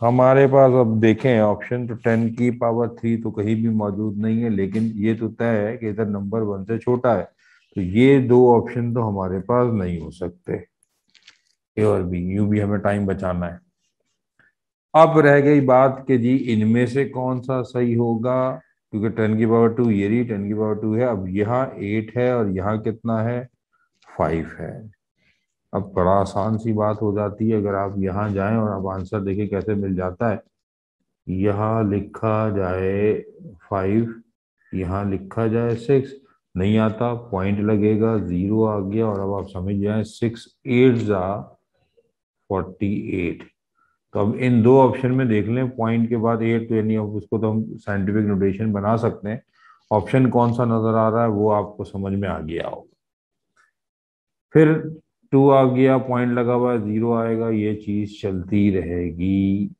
हमारे पास अब देखें ऑप्शन, तो 10 की पावर 3 तो कहीं भी मौजूद नहीं है, लेकिन ये तो तय है कि इधर नंबर 1 से छोटा है, तो ये दो ऑप्शन तो हमारे पास नहीं हो सकते, ए और बी। यूं भी हमें टाइम बचाना है। अब रह गई बात कि जी इनमें से कौन सा सही होगा, क्योंकि 10 की पावर 2 ये रही, 10 की पावर 2 है, अब यहाँ 8 है और यहाँ कितना है 5 है। अब बड़ा आसान सी बात हो जाती है, अगर आप यहाँ जाएं और आप आंसर देखें कैसे मिल जाता है। यहाँ लिखा जाए 5, यहाँ लिखा जाए 6, नहीं आता, पॉइंट लगेगा, जीरो आ गया, और अब आप समझ जाए 6 8 जा 48। तो अब इन दो ऑप्शन में देख लें, पॉइंट के बाद 8, तो यानी अब उसको तो हम साइंटिफिक नोटेशन बना सकते हैं। ऑप्शन कौन सा नजर आ रहा है वो आपको समझ में आ गया होगा। फिर 2 आ गया, पॉइंट लगा हुआ, जीरो आएगा, ये चीज चलती रहेगी,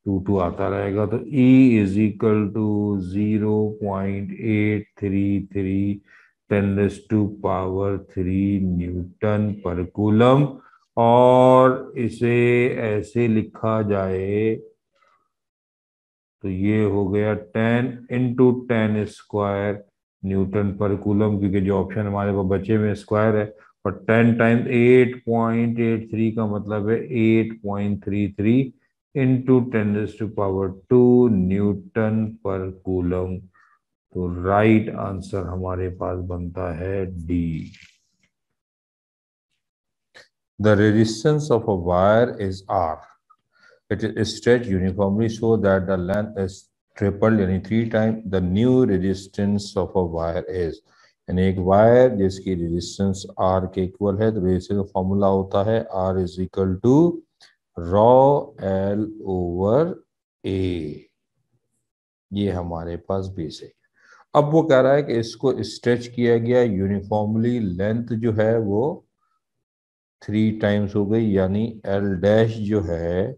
2 आता रहेगा। तो E is equal to 0.833 10 newton per coulomb. और इसे ऐसे लिखा जाए तो ये हो गया 10 into 10 square Newton per coulomb, क्योंकि जो ऑप्शन हमारे पास बचे में स्क्वायर है। और 10 टाइम्स 8.83 का मतलब है 8.33 into 10 to power 2 newton per coulomb. तो राइट आंसर हमारे पास बनता है D. The resistance of a wire is R. It is stretch uniformly so that the length is triple यानी 3 time the new resistance of a wire is, यानी एक wire जिसकी resistance R के इक्वल है, तो रेजिस्टेंस का फॉर्मूला होता है R is equal to rho L over A. ये हमारे पास बेसिक। अब वो कह रहा है कि इसको स्ट्रेच किया गया यूनिफॉर्मली, लेंथ जो है वो 3 टाइम्स हो गई, यानी एल डैश जो है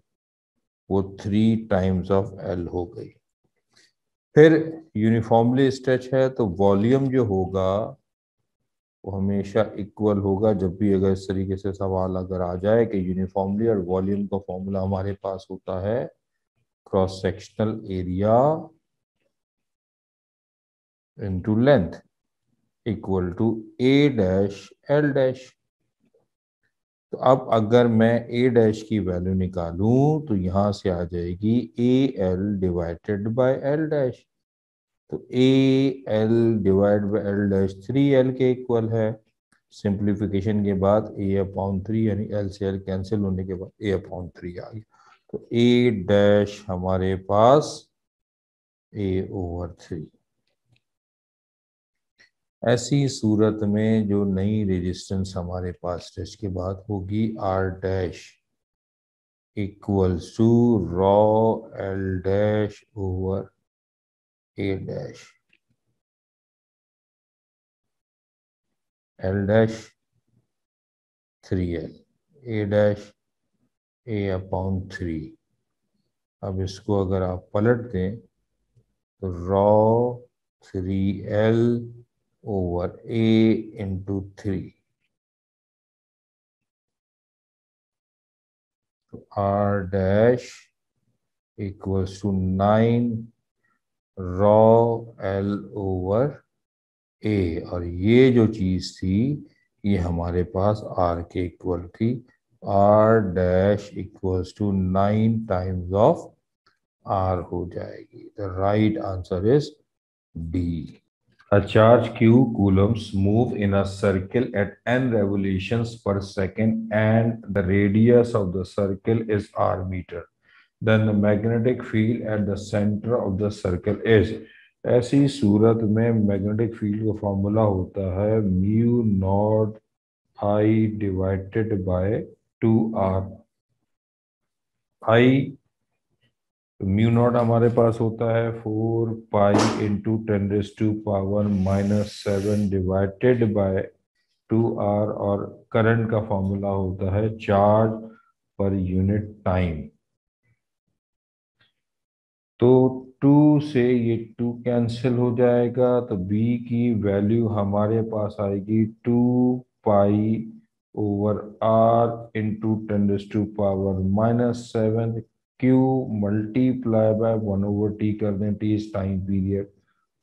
वो 3 टाइम्स ऑफ एल हो गई। फिर यूनिफॉर्मली स्ट्रेच है तो वॉल्यूम जो होगा वो हमेशा इक्वल होगा। जब भी अगर इस तरीके से सवाल अगर आ जाए कि यूनिफॉर्मली और वॉल्यूम का फॉर्मूला हमारे पास होता है cross sectional area into length equal to A dash L dash. तो अब अगर मैं ए डैश की वैल्यू निकालूं तो यहां से आ जाएगी A L divided by L dash. तो A L divide by L dash 3 L के इक्वल है। सिंप्लीफिकेशन के बाद ए अपॉन 3 यानी एल से एल कैंसिल होने के बाद ए अपॉन 3 आ गया। तो ए डैश हमारे पास ए ओवर 3। ऐसी सूरत में जो नई रेजिस्टेंस हमारे पास स्ट्रेच के बाद होगी R dash equals to rho L dash over A dash. L dash 3 L, A dash A upon 3। अब इसको अगर आप पलट दें तो rho 3 L over A into 3। तो R dash equals to 9 rho L over A, और ये जो चीज थी ये हमारे पास आर के इक्वल थी। R dash equals to 9 times of R हो जाएगी। The right answer is D. A charge q coulombs move in a circle at n revolutions per second and the radius of the circle is r meter. Then the magnetic field at the center of the circle is। ऐसी सूरत में magnetic field का formula होता है mu not I divided by 2r। I mu naught हमारे पास होता है 4 pi into 10⁻⁻⁷ divided by 2r, और करंट का फॉर्मूला होता है चार्ज पर यूनिट टाइम। तो 2 से ये 2 कैंसिल हो जाएगा, तो b की वैल्यू हमारे पास आएगी 2 pi over r into 10⁻⁻⁷। q multiply by 1/t कर दें, t इज टाइम पीरियड,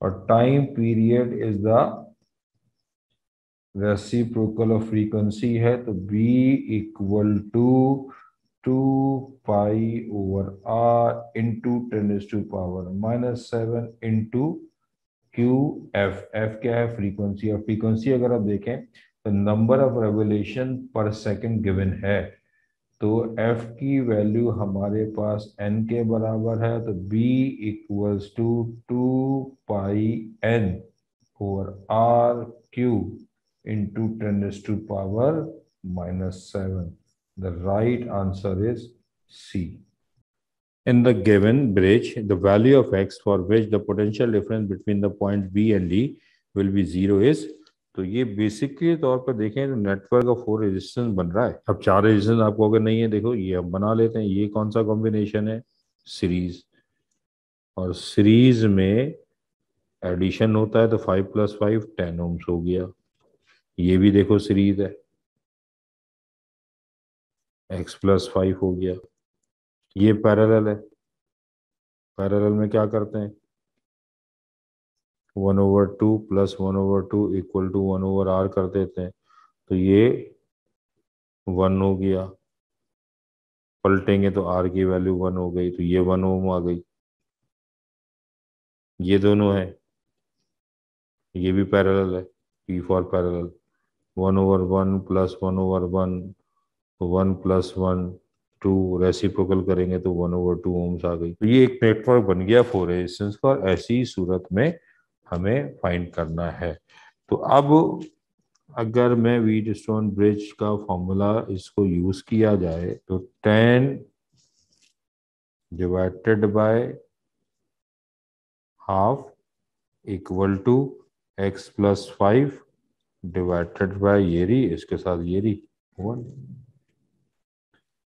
और time period is the reciprocal of frequency है। तो b equal to 2 pi over r into 10⁻⁻⁷ into Q F. F क्या है? फ्रीक्वेंसी। और frequency अगर आप देखें तो number of revolution per second given है, तो f की वैल्यू हमारे पास n के बराबर है। तो b equals to 2 pi n over r Q into 10⁻⁻⁷। The right answer is C. In the given bridge, the value of x for which the potential difference between the point B and D will be 0 is। तो ये basic के तौर पर देखें तो network का 4 resistance बन रहा है। अब 4 रेजिस्टेंस आपको अगर नहीं है, देखो ये हम बना लेते हैं। ये कौन सा कॉम्बिनेशन है? सीरीज। और सीरीज में एडिशन होता है तो 5 + 5 10 ओम्स हो गया। ये भी देखो सीरीज है, x + 5 हो गया। ये पैरेलल है, पैरेलल में क्या करते हैं 1/2 + 1/2 इक्वल टू 1/r कर देते हैं। तो ये 1 हो गया, पलटेंगे तो r की वैल्यू 1 हो गई, तो ये 1 ओम आ गई। ये दोनों है, ये भी पैरेलल है, P for parallel. 1/1 + 1/1 1 + 1 two, reciprocal करेंगे तो 1/2 ओम्स आ गई। तो ये एक नेटवर्क बन गया 4 रेजिस्टेंस का, और ऐसी सूरत में हमें फाइंड करना है। तो अब अगर मैं व्हीटस्टोन ब्रिज का फॉर्मूला इसको यूज किया जाए तो 10 divided by half equal to x+5 divided by इसके साथ 1।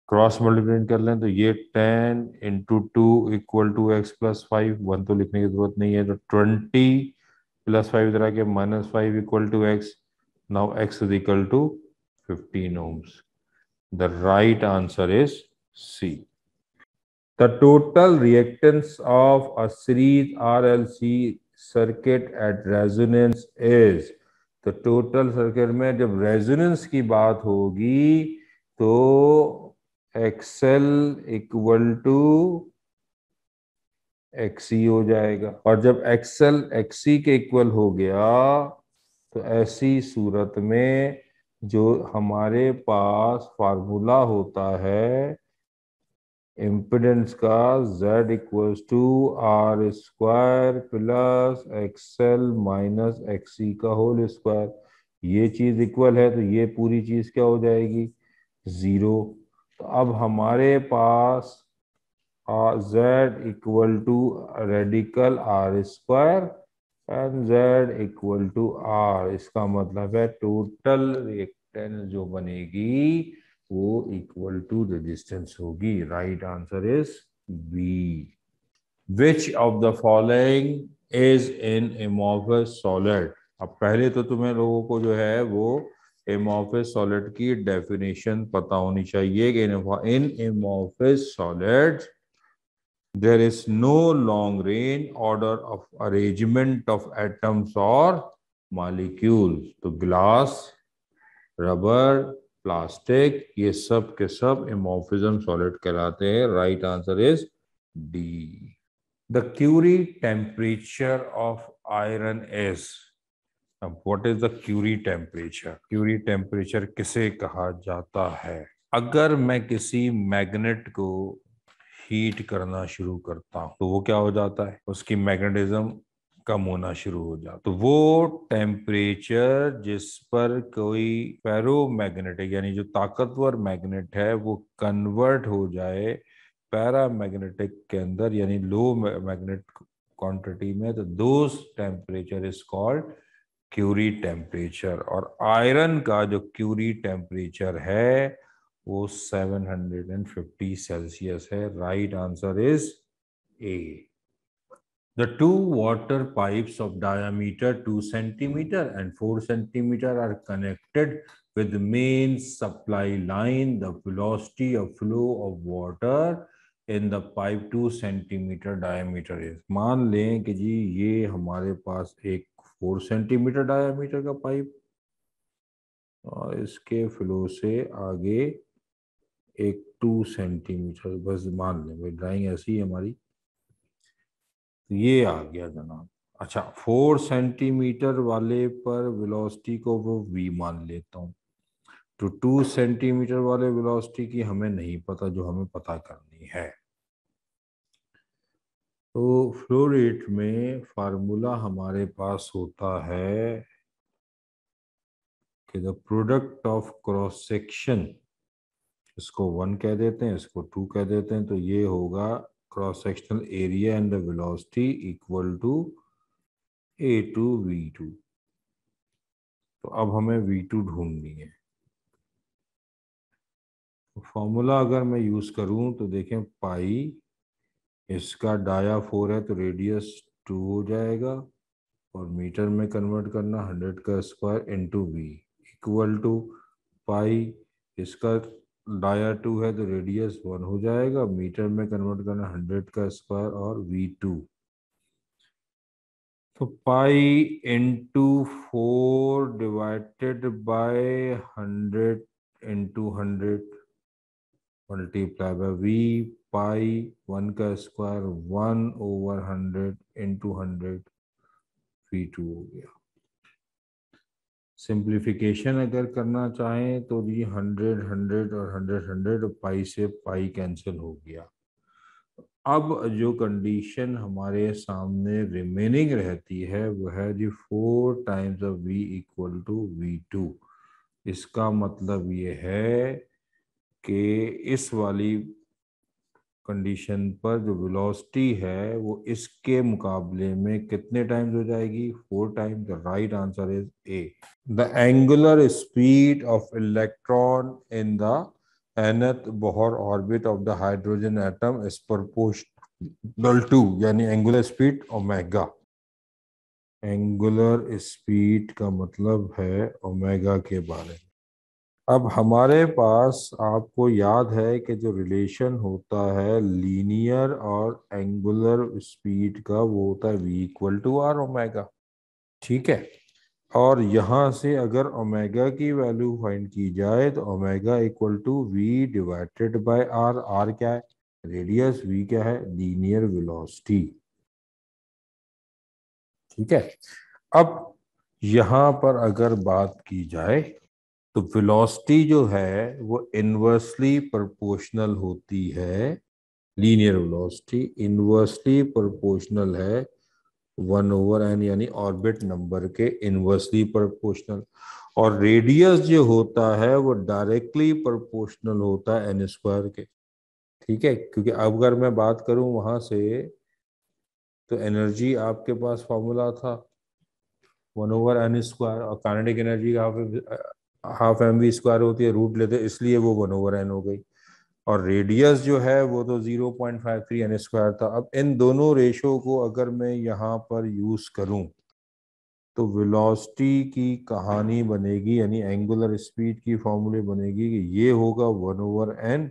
क्रॉस मल्टीप्लाई कर लें तो ये 10 इंटू 2 इक्वल टू x+5, 1 तो लिखने की जरूरत नहीं है, तो 20 +5 इधर आके -5 equal to x। Now x is equal to 15 ohms. The right answer is C. The total reactance of a series RLC circuit at resonance is, तो टोटल सर्किट में जब रेजोनेंस की बात होगी तो XL इक्वल टू XC हो जाएगा, और जब XL XC के इक्वल हो गया तो ऐसी सूरत में जो हमारे पास फार्मूला होता है इम्पिडेंस का, Z equals to R square plus XL minus XC का होल स्क्वायर, ये चीज इक्वल है तो ये पूरी चीज क्या हो जाएगी, 0। तो अब हमारे पास Z equal to radical R square and Z equal to R, इसका मतलब है टोटल रिएक्टेंस जो बनेगी वो इक्वल टू रेजिस्टेंस होगी। Right answer is B. Which of the following is in amorphous solid. अब पहले तो तुम्हें लोगों को जो है वो एमोर्फस सॉलिड की डेफिनेशन पता होनी चाहिए कि इन amorphous solid there is no long range order of arrangement of atoms or molecules। तो ग्लास, रबर, प्लास्टिक, ये सब के सब एमोर्फिज्म सॉलिड कहलाते हैं। Right answer is D. The Curie temperature of iron is. अब what is the Curie temperature? Curie temperature किसे कहा जाता है? अगर मैं किसी मैग्नेट को हीट करना शुरू करता हूं तो वो क्या हो जाता है, उसकी मैग्नेटिज्म कम होना शुरू हो जाता, तो वो टेम्परेचर जिस पर कोई फेरोमैग्नेटिक यानी जो ताकतवर मैग्नेट है वो कन्वर्ट हो जाए पैरामैग्नेटिक के अंदर यानी लो मैग्नेट क्वांटिटी में, तो those temperature is called Curie temperature. और आयरन का जो क्यूरी टेम्परेचर है वो 750 सेल्सियस है। Right answer is A. The two water pipes of diameter 2 centimeter and 4 centimeter are connected with the main supply line. The velocity of flow of water in the pipe 2 centimeter diameter is। मान लें कि जी ये हमारे पास एक 4 centimetre diameter का pipe और इसके flow से आगे एक 2 सेंटीमीटर, बस मान लें भाई ड्राइंग ऐसी है हमारी, ये आ गया जनाब। अच्छा 4 सेंटीमीटर वाले पर वेलोसिटी को वो v मान लेता हूँ, तो 2 सेंटीमीटर वाले वेलोसिटी की हमें नहीं पता, जो हमें पता करनी है। तो फ्लो रेट में फार्मूला हमारे पास होता है कि the product of cross section, इसको 1 कह देते हैं, इसको 2 कह देते हैं, तो ये होगा cross sectional area and the velocity equal to A2V2। तो अब हमें V2 ढूंढनी है। तो फॉर्मूला अगर मैं यूज करूं तो देखें पाई, इसका डाया 4 है तो रेडियस 2 हो जाएगा, और मीटर में कन्वर्ट करना 100 का square into V equal to pi, इसका डाया 2 है तो रेडियस 1 हो जाएगा, मीटर में कन्वर्ट करना 100 का स्क्वायर और V2। तो pi into 4 divided by 100 into 100 multiply by V, pi 1 का स्क्वायर 1/100 इंटू 100 V2 हो गया। सिंप्लीफिकेशन अगर करना चाहें तो जी 100 और 100 पाई से पाई कैंसिल हो गया। अब जो कंडीशन हमारे सामने रिमेनिंग रहती है वो है जी 4 times of v equal to v2। इसका मतलब ये है कि इस वाली कंडीशन पर जो वेलोसिटी है वो इसके मुकाबले में कितने टाइम्स हो जाएगी, 4 times. The right answer is A. The angular speed of electron in the nth Bohr orbit of the hydrogen atom is proportional to, यानी angular speed omega. Angular speed का मतलब है ओमेगा के बारे में। अब हमारे पास आपको याद है कि जो रिलेशन होता है लीनियर और एंगुलर स्पीड का वो होता है v equal to R omega, ठीक है। और यहाँ से अगर ओमेगा की वैल्यू फाइंड की जाए तो omega equal to v divided by R. R क्या है, रेडियस, v क्या है, लीनियर वेलोसिटी, ठीक है। अब यहाँ पर अगर बात की जाए तो वेलोसिटी जो है वो इन्वर्सली प्रोपोर्शनल होती है, लीनियर वेलोसिटी इन्वर्सली प्रोपोर्शनल है 1/n, यानी ऑर्बिट नंबर के इन्वर्सली प्रोपोर्शनल। और रेडियस जो होता है वो डायरेक्टली प्रोपोर्शनल होता है n स्क्वायर के, ठीक है। क्योंकि अब अगर मैं बात करूं वहां से तो एनर्जी आपके पास फॉर्मूला था 1/n स्क्वायर, और kinetic energy half M V square होती है, रूट लेते इसलिए वो 1/n हो गई। और रेडियस जो है वो तो 0.53 n स्क्वायर था। अब इन दोनों रेशो को अगर मैं यहाँ पर यूज करूं तो वेलोसिटी की कहानी बनेगी, यानी एंगुलर स्पीड की फॉर्मूले बनेगी कि ये होगा 1/n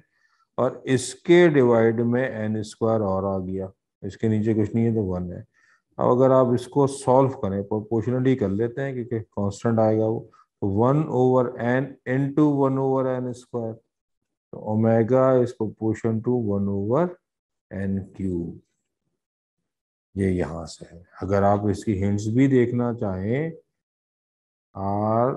और इसके डिवाइड में n स्क्वायर और आ गया, इसके नीचे कुछ नहीं है तो 1 है। अब अगर आप इसको सॉल्व करें, प्रोपोर्शनली कर लेते हैं क्योंकि कांस्टेंट आएगा वो, 1/n इंटू 1/n स्क्वायर, तो omega is proportion to 1/n cube. ये यहाँ से है। अगर आप इसकी हिंट्स भी देखना चाहें, आर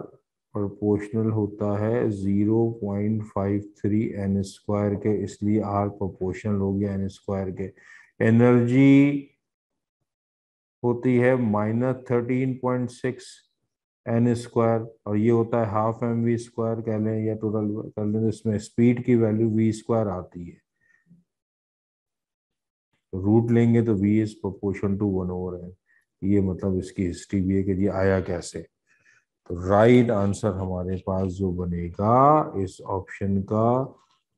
प्रोपोर्शनल होता है 0.53 n स्क्वायर के, इसलिए आर प्रोपोर्शनल हो गया n स्क्वायर के। एनर्जी होती है -13.6 n स्क्वायर, और ये होता है हाफ एम वी स्क्वायर कह लें या टोटल कर लें, इसमें स्पीड की वैल्यू v स्क्वायर आती है, रूट लेंगे तो v is proportion to 1/n। ये मतलब इसकी हिस्ट्री भी है कि ये आया कैसे। तो राइट आंसर हमारे पास जो बनेगा इस ऑप्शन का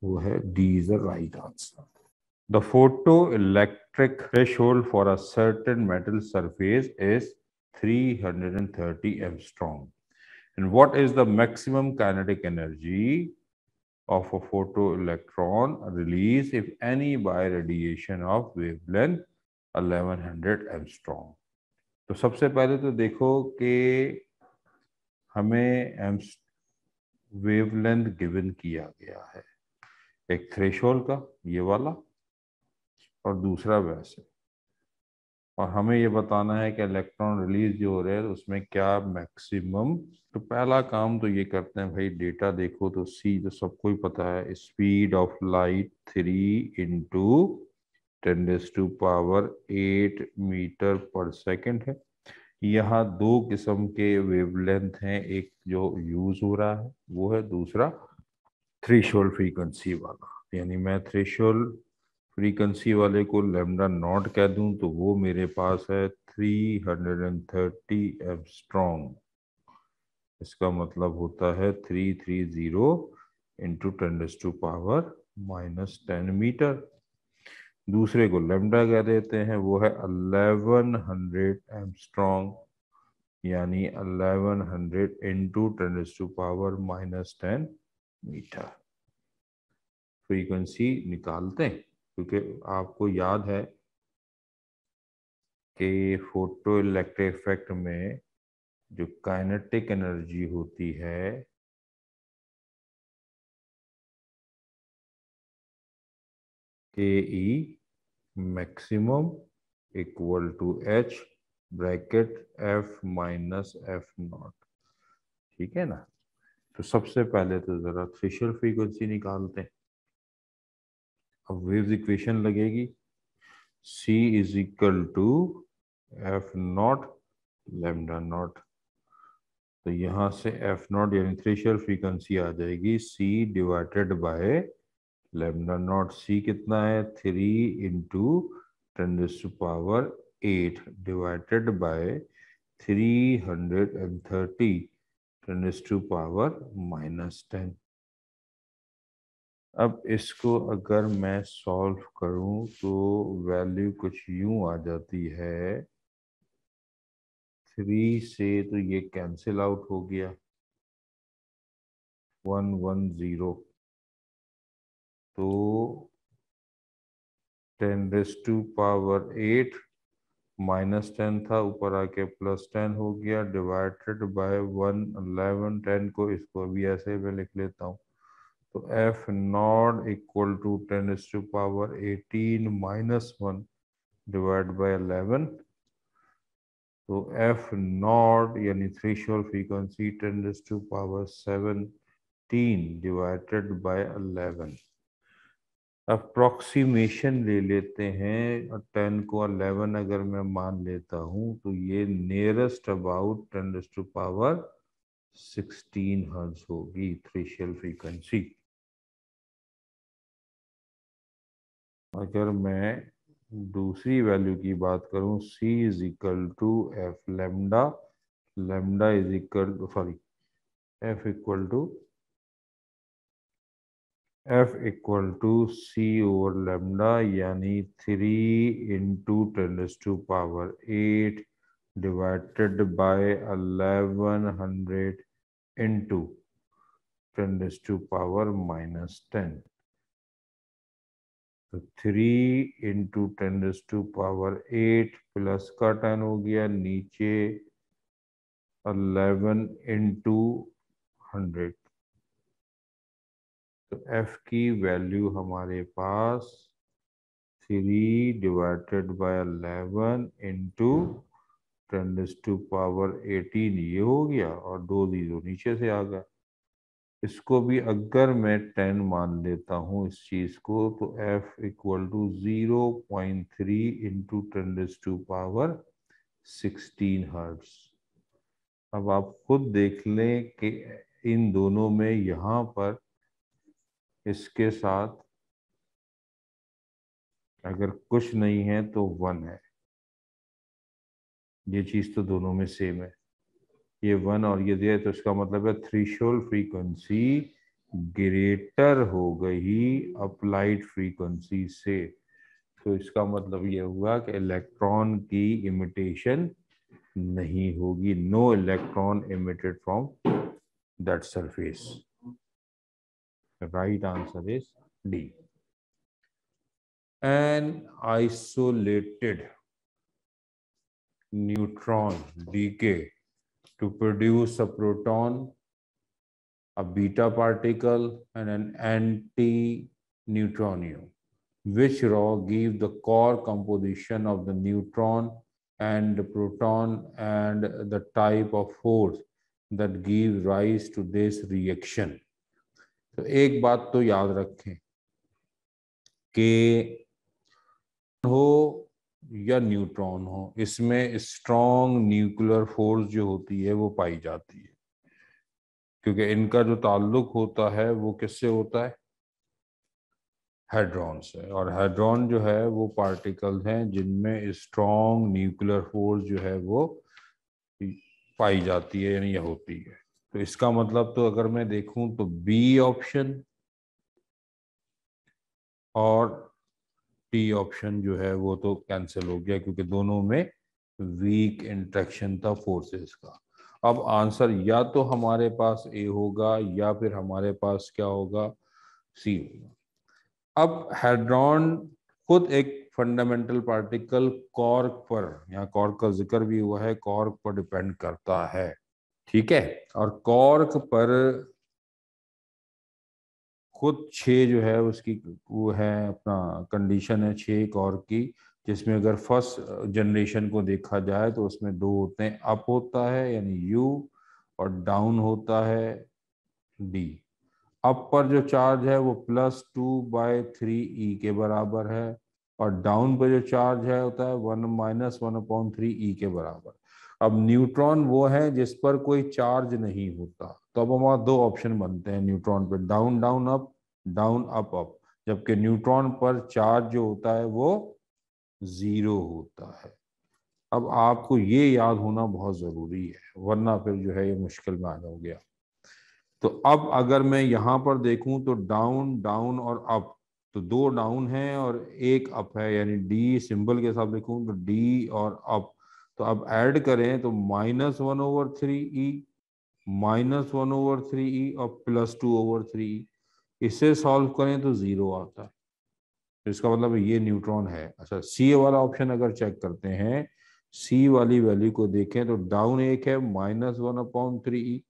वो है D is the right answer. The photoelectric threshold for a certain metal surface is 330 angstrom. And what is the maximum kinetic energy of a photoelectron release if any by radiation of wavelength 1100 angstrom? तो सबसे पहले तो देखो कि हमें wavelength given किया गया है, एक थ्रेशोल्ड का ये वाला और दूसरा वैसे, और हमें ये बताना है कि इलेक्ट्रॉन रिलीज जो हो रहे हैं तो उसमें क्या मैक्सिमम। तो पहला काम तो ये करते हैं भाई, डेटा देखो तो सी तो सबको ही पता है, स्पीड ऑफ लाइट 3 × 10⁸ मीटर पर सेकंड है। यहाँ दो किस्म के वेवलेंथ हैं, एक जो यूज हो रहा है वो है, दूसरा थ्रेशोल्ड फ्रीक्वेंसी वाला। यानी मैं थ्रेशोल्ड फ्रीक्वेंसी वाले को लैम्डा नॉट कह दूं तो वो मेरे पास है 330 एंगस्ट्रॉम। इसका मतलब होता है 330 × 10⁻⁻10 मीटर। दूसरे को लैम्डा कह देते हैं, वो है 1100 एंगस्ट्रॉम, यानी 1100 × 10⁻⁻10 मीटर। फ्रीक्वेंसी निकालते हैं क्योंकि आपको याद है कि फोटो इलेक्ट्रिक इफेक्ट में जो काइनेटिक एनर्जी होती है K E maximum equal to H bracket F minus F nought, ठीक है ना। तो सबसे पहले तो जरा थ्रेशोल्ड फ्रीक्वेंसी निकालते हैं। अब वेव्स इक्वेशन लगेगी, C is equal to F nought lambda nought. तो यहाँ से एफ नॉट यानी थ्रेशोल्ड फ्रीक्वेंसी आ जाएगी C divided by lambda nought. C कितना है 3 इंटू 10⁻⁸ डिवाइडेड बाय 330 10⁻⁻10। अब इसको अगर मैं सॉल्व करूं तो वैल्यू कुछ यूं आ जाती है, 3 से तो ये कैंसिल आउट हो गया, 110, तो 10⁻⁸ -10 था, ऊपर आके +10 हो गया, डिवाइडेड बाय 111, 10 को इसको भी ऐसे में लिख लेता हूँ। तो F nought equal to 10⁻18 -1 divide by 11। तो एफ नॉट यानी threshold frequency 10⁻17 divided by 11। Approximation ले लेते हैं, और 10 को 11 अगर मैं मान लेता हूँ तो ये नियरेस्ट अबाउट 10⁻16 हर्ट्ज होगी थ्रेशोल्ड फ्रीक्वेंसी। अगर मैं दूसरी वैल्यू की बात करूं, C is equal to F lambda, lambda is equal to F equal to C over lambda, यानी 3 इंटू 10⁻8 डिवाइडेड बाय 1100 इंटू 10⁻−10। तो 3 इंटू 10⁻8 प्लस का 10 हो गया, नीचे 11 इंटू 100। तो f की वैल्यू हमारे पास 3 डिवाइडेड बाय 11 इंटू 10⁻18 ये हो गया, और 2 जीरो नीचे से आ गया। इसको भी अगर मैं 10 मान लेता हूँ इस चीज को, तो f equal to 0.3 into 10⁻16 hertz. अब आप खुद देख लें कि इन दोनों में यहाँ पर इसके साथ अगर कुछ नहीं है तो 1 है, ये चीज तो दोनों में सेम है, ये 1 और ये दिया, तो इसका मतलब है थ्रेशोल्ड फ्रीक्वेंसी ग्रेटर हो गई अप्लाइड फ्रीक्वेंसी से। तो इसका मतलब ये हुआ कि इलेक्ट्रॉन की इमिटेशन नहीं होगी, no electron emitted from that surface. Right answer is D. An isolated neutron decay to produce a proton, a beta particle, and an anti-neutrino. Which law give the core composition of the neutron and the proton and the type of force that gives rise to this reaction? तो एक बात तो याद रखें कि हो या neutron हो, इसमें स्ट्रॉन्ग न्यूक्लियर फोर्स जो होती है वो पाई जाती है, क्योंकि इनका जो ताल्लुक होता है वो किससे होता है, हेड्रॉन से। और हेड्रॉन जो है वो पार्टिकल्स हैं जिनमें स्ट्रॉन्ग न्यूक्लियर फोर्स जो है वो पाई जाती है, यानी ये होती है। तो इसका मतलब तो अगर मैं देखूं तो बी ऑप्शन और टी ऑप्शन जो है वो तो कैंसिल हो गया, क्योंकि दोनों में वीक इंट्रैक्शन था फोर्सेस का। अब आंसर या तो हमारे पास ए होगा या फिर हमारे पास क्या होगा, सी होगा। अब हेड्रॉन खुद एक फंडामेंटल पार्टिकल कॉर्क पर, यहाँ कॉर्क का जिक्र भी हुआ है, कॉर्क पर डिपेंड करता है, ठीक है। और कॉर्क पर खुद 6 जो है उसकी वो है अपना कंडीशन है 6 कॉर्क की, जिसमें अगर फर्स्ट जनरेशन को देखा जाए तो उसमें 2 होते हैं, अप होता है यानी यू, और डाउन होता है D। अप पर जो चार्ज है वो +2/3 E के बराबर है, और डाउन पर जो चार्ज है होता है 1 - 1/3 E के बराबर। अब न्यूट्रॉन वो है जिस पर कोई चार्ज नहीं होता, तो अब हमारा दो ऑप्शन बनते हैं न्यूट्रॉन पे, down down up, down up up. जबकि न्यूट्रॉन पर चार्ज जो होता है वो 0 होता है। अब आपको ये याद होना बहुत जरूरी है, वरना फिर जो है ये मुश्किल में आ जाओगे आप। तो अब अगर मैं यहाँ पर देखूं तो डाउन डाउन और अप, तो दो डाउन है और एक अप है, यानी डी सिंबल के साथ लिखूं तो डी और अप। तो अब ऐड करें तो -1/3E, -1/3E और +2/3E। इसे सॉल्व करें तो 0 आता है। तो इसका मतलब ये न्यूट्रॉन है। अच्छा, सी वाला ऑप्शन अगर चेक करते हैं, सी वाली वैल्यू को देखें तो डाउन एक है -1/3E,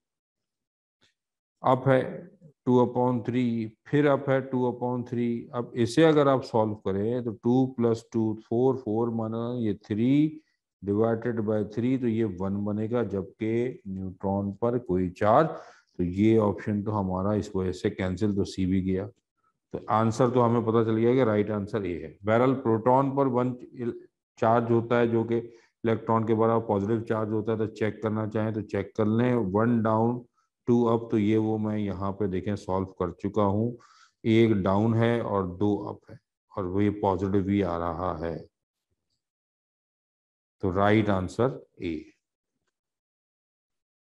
अप है 2/3, फिर अप है 2/3। अब इसे अगर आप सॉल्व करें तो 2 + 2 4, 4 माना ये 3/3, तो ये 1 बनेगा, जबकि न्यूट्रॉन पर कोई चार्ज। तो ये ऑप्शन तो हमारा इस वजह से कैंसिल, तो सी भी गया। तो आंसर तो हमें पता चल गया कि राइट आंसर ये है। बहरहाल प्रोटॉन पर 1 चार्ज होता है जो कि इलेक्ट्रॉन के बराबर पॉजिटिव चार्ज होता है, तो चेक करना चाहें तो चेक कर लें। 1 डाउन 2 अप, तो ये वो मैं यहाँ पे देखें सॉल्व कर चुका हूँ। एक डाउन है और 2 अप है, और वो ये पॉजिटिव ही आ रहा है। तो right answer A.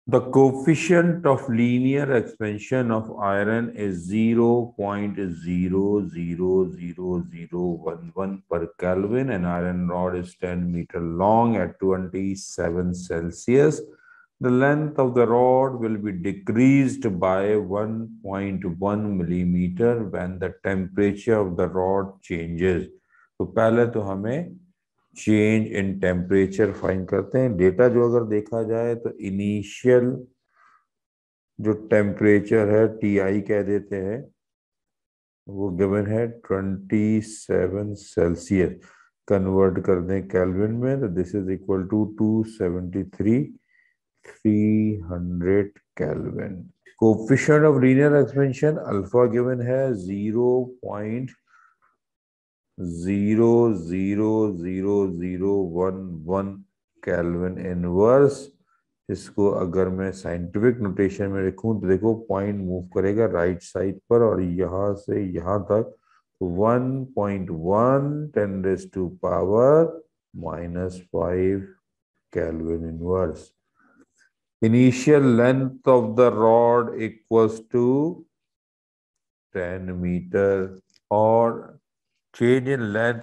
The coefficient of linear expansion of iron is 0.000011 per Kelvin. An iron rod is 10 meter long at 27 Celsius. The length of the rod will be decreased by 1.1 millimeter when the temperature of the rod changes. तो पहले तो हमें change in temperature find करते हैं। Data जो अगर देखा जाए तो इनिशियल जो टेम्परेचर है TI कह देते हैं, वो गिवन है 27 सेल्सियस। कन्वर्ट कर दें केल्विन में तो this is equal to 273,300 kelvin. Coefficient of linear expansion alpha given है 0.000011 केल्विन इनवर्स। इसको अगर मैं साइंटिफिक नोटेशन में लिखूं तो देखो पॉइंट मूव करेगा राइट साइड पर, और यहां से यहां तक 1.1 × 10⁻⁻⁵ kelvin inverse. Initial length of the rod equals to 10 metre, और चेंज इन लेंथ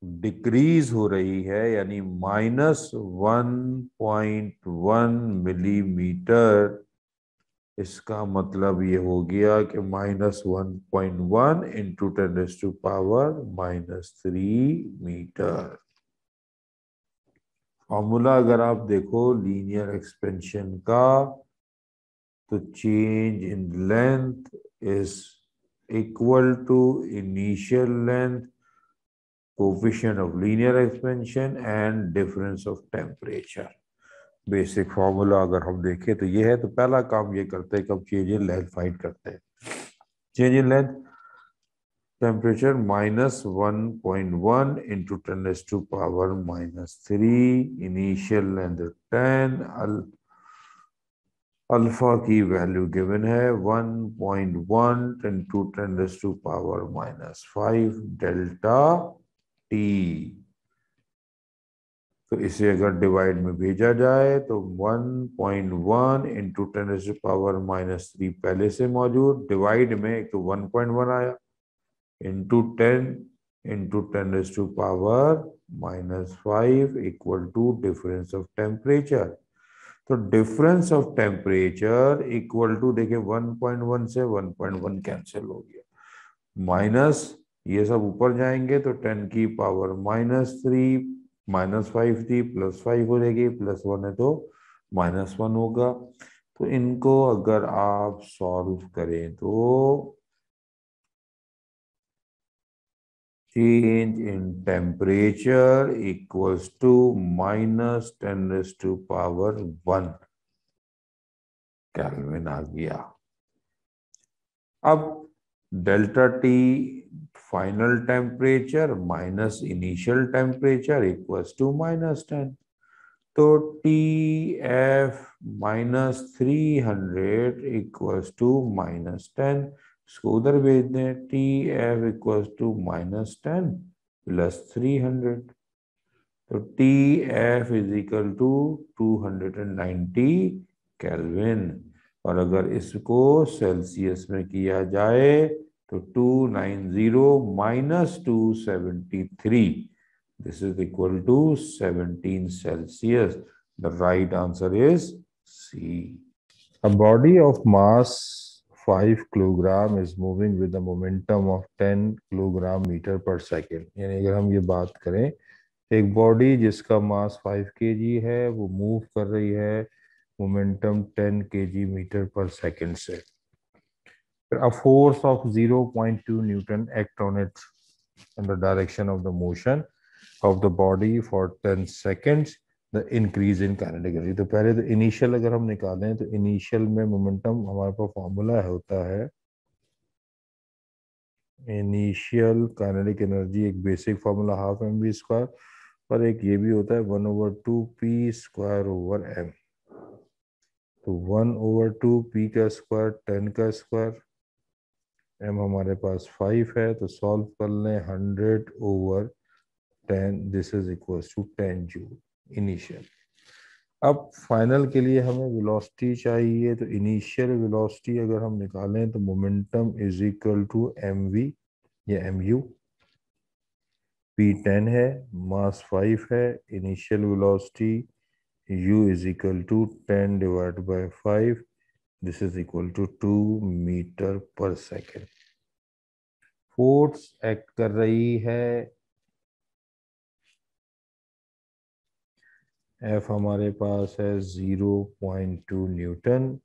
डिक्रीज हो रही है, यानी -1.1 मिलीमीटर। इसका मतलब ये हो गया कि -1.1 × 10⁻³ मीटर। फॉर्मूला अगर आप देखो लीनियर एक्सपेंशन का, तो change in length is equal to initial length, coefficient of linear expansion and difference of temperature. Basic formula अगर हम देखें तो ये है। तो पहला काम ये करते हैं, कब चेंज इन लेंथ फाइंड करते हैं। Change in length temperature -1.1 × 10⁻³ initial length 10, alpha की वैल्यू गिवन है 1.1 × 10⁻⁵ डेल्टा T। तो इसे अगर डिवाइड में भेजा जाए तो 1.1 × 10⁻³ पहले से मौजूद, डिवाइड में एक तो 1.1 आया, into 10 × 10⁻⁵ equal to difference of temperature. तो difference of temperature equal to, देखिए 1.1 से 1.1 कैंसिल हो गया, माइनस ये सब ऊपर जाएंगे तो 10⁻³ -5 थी, +5 हो जाएगी, +1 है तो -1 होगा। तो इनको अगर आप सॉल्व करें तो change in temperature equals to -10⁻⁴ kelvin आ गया। अब delta T final temperature minus initial temperature equals to -10। तो टी एफ -300 इक्वल्स टू -10, इसको उधर भेज दें। टी एफ इक्वल्स टू -10 + 300, तो T F is equal to 290 kelvin. और अगर इसको सेल्सियस में किया जाए तो 290 - 273, this is equal to 17 Celsius. The right answer is C. A body of mass 5 kilogram is moving with a momentum of 10 kilogram meter per second. यानी अगर हम ये बात करें, एक बॉडी जिसका मास 5 kg है वो मूव कर रही है मोमेंटम 10 kg मीटर पर सेकेंड से। A force of 0.2 Newton act on it in the direction of the motion of the body for 10 seconds. The increase in kinetic energy. तो पहले तो इनिशियल अगर हम निकालें तो इनिशियल में मोमेंटम हमारे पास फॉर्मूला होता है इनिशियल काइनेटिक एनर्जी, एक बेसिक फार्मूला ½ mv², और एक ये भी होता है 1/2p²/m। तो 1/2p का स्क्वायर 10 का स्क्वायर, m हमारे पास 5 है तो सॉल्व कर लें 100/10, this is equal to 10 joule initial. अब फाइनल के लिए हमें वेलोसिटी चाहिए, तो इनिशियल वेलोसिटी अगर हम निकालें तो momentum is equal to mv या mu। p 10 है, मास 5 है, initial velocity u is equal to 10/5, this is equal to 2 metre पर सेकेंड। फोर्स एक्ट कर रही है, F हमारे पास है 0.2 न्यूटन,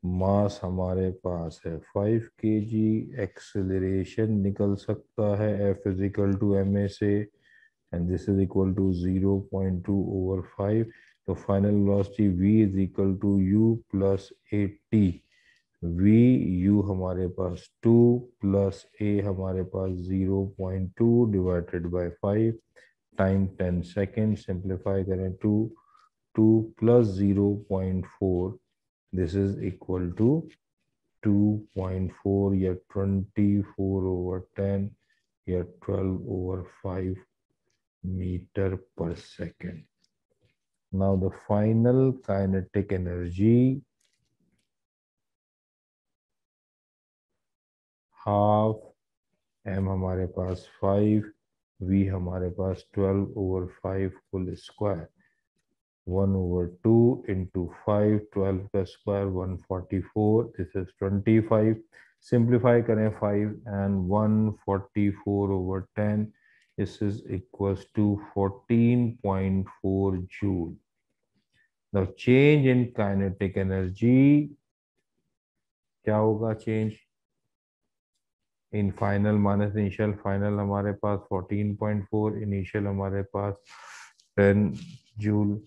मास हमारे पास है 5 kg, एक्सेलरेशन निकल सकता है F is equal to ma से, and this is equal to 0.2/5। तो final velocity v is equal to u + at। v u हमारे पास 2 + a हमारे पास 0.2/5, टाइम 10 सेकेंड, सिंप्लीफाई करें 2 + 0.4, दिस इज इक्वल टू 2.4 या 24/10 या 12/5 मीटर पर second. Now the final kinetic energy half, m हमारे पास 5, v हमारे पास 12/5 full square, 1/2 × 5, 12 का स्क्वायर 144, दिस इज 25। सिंप्लीफाई करें 5 and 144/10, this is equals to 14.4 joule. The change in kinetic energy क्या होगा? Change in final minus initial, final हमारे पास 14.4, initial हमारे पास 10 joule.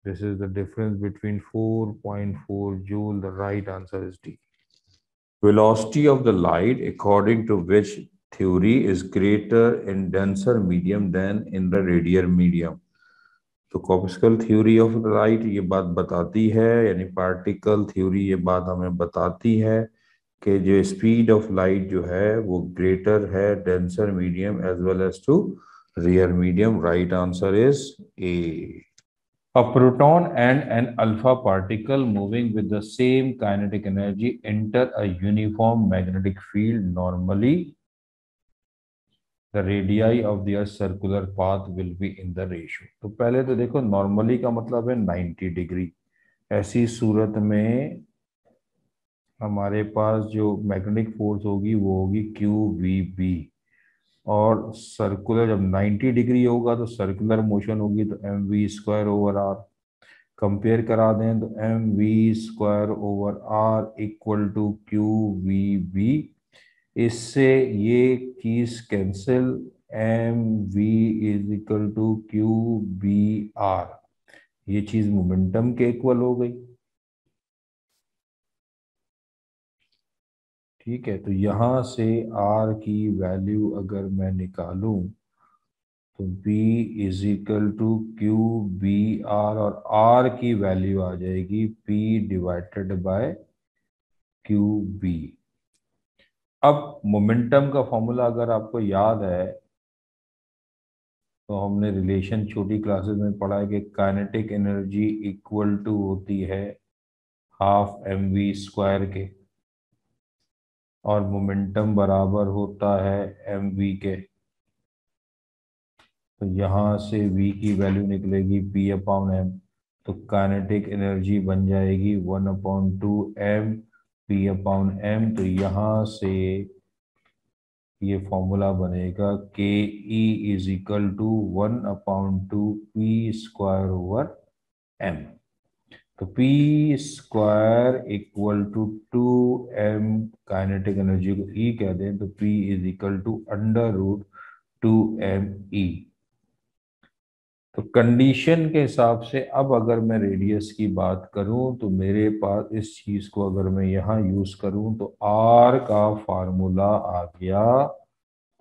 This is the difference between 4.4 joule. The right answer is D. Velocity of the light, according to which theory, is greater in denser medium than in the radial medium. तो corpuscle theory of light ये बात बताती है, यानी particle theory ये बात हमें बताती है कि जो स्पीड ऑफ लाइट जो है वो ग्रेटर है denser medium as well as to rarer medium. Right answer is A. A proton and an alpha particle moving with the same kinetic energy enter a uniform magnetic field. Normally, the radii of their circular path will be in the ratio. तो पहले तो देखो, normally का मतलब है 90 degree. ऐसी सूरत में हमारे पास जो मैग्नेटिक फोर्स होगी वो होगी QVB, और सर्कुलर जब 90 डिग्री होगा तो सर्कुलर मोशन होगी तो mv²/r। कंपेयर करा दें तो mv²/r इक्वल टू QVB। इससे ये चीज cancel, mv is equal to QBr, ये चीज मोमेंटम के इक्वल हो गई। ठीक है, तो यहाँ से R की वैल्यू अगर मैं निकालूं तो B is equal to Q B R, और R की वैल्यू आ जाएगी P divided by Q B. अब मोमेंटम का फॉर्मूला अगर आपको याद है तो हमने रिलेशन छोटी क्लासेस में पढ़ा है कि काइनेटिक एनर्जी इक्वल टू होती है हाफ एम वी स्क्वायर के, और मोमेंटम बराबर होता है एम वी के। तो यहाँ से v की वैल्यू निकलेगी p अपॉन m, तो काइनेटिक एनर्जी बन जाएगी 1/2 m p अपॉन m। तो यहाँ से ये फॉर्मूला बनेगा K E is equal to 1/2 p² m। तो p square equal to 2m, kinetic energy को e कह दें तो p is equal to √2me। तो कंडीशन के हिसाब से अब अगर मैं रेडियस की बात करूं तो मेरे पास इस चीज को अगर मैं यहाँ यूज करूं तो r का फार्मूला आ गया,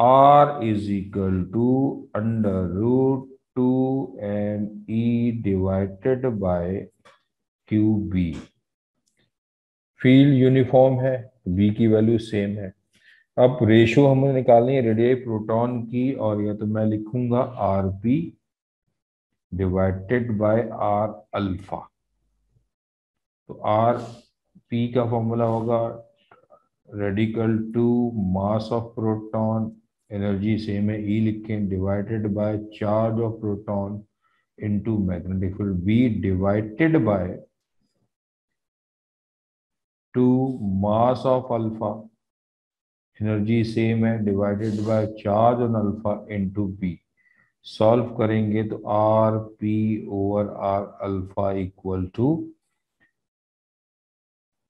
r is equal to √2me divided by Q B. Field uniform है, बी की वैल्यू सेम है। अब रेशो हमें निकालनी है रेडियस प्रोटॉन की, और या तो मैं लिखूंगा R P divided by R alpha. तो आर पी का फॉर्मूला होगा radical two mass of proton, energy same है ई लिखें, divided by charge of proton into magnetic field B divided by two mass of alpha, energy same है, divided by charge on alpha into B. Solve करेंगे तो R P over R alpha equal to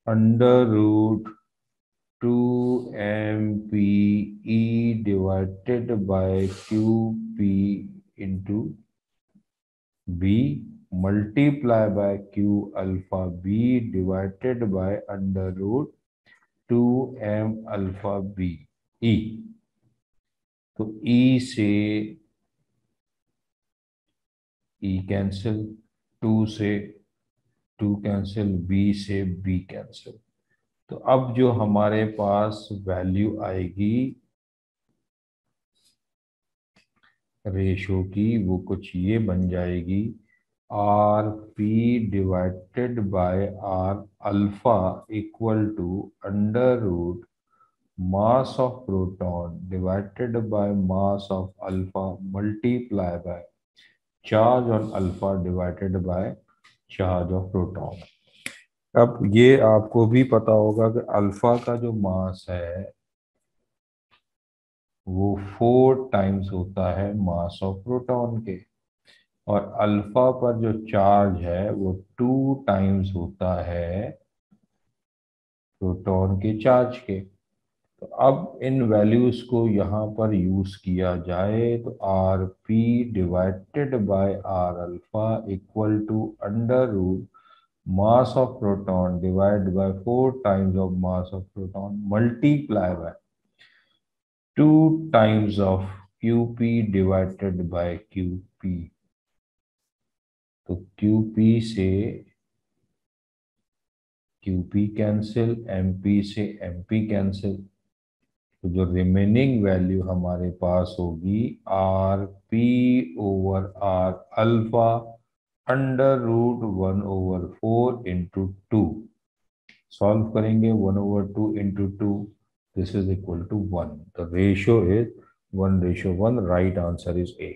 √2m/p divided by Q P into B multiply bye Q alpha B divided by √2m alpha B E. तो E से E cancel, 2 से 2 cancel, B से B cancel. तो अब जो हमारे पास value आएगी ratio की वो कुछ ये बन जाएगी, R P divided by R alpha equal to √ mass of proton divided by mass of alpha multiply by charge on alpha divided by charge of proton. अब ये आपको भी पता होगा कि अल्फा का जो मास है वो 4 टाइम्स होता है मास ऑफ प्रोटॉन के, और अल्फा पर जो चार्ज है वो 2 टाइम्स होता है प्रोटॉन के चार्ज के। तो अब इन वैल्यूज को यहाँ पर यूज किया जाए तो R P divided by R alpha equal to √ mass of proton divide by 4 times of mass of proton multiply by 2 times of QP divided by QP। तो QP से QP कैंसिल, MP से MP cancel, तो जो remaining value हमारे पास होगी R P over R alpha √1/4 into 2। Solve करेंगे 1/2 into 2, this is equal to 1। The ratio is 1:1। Right answer is A.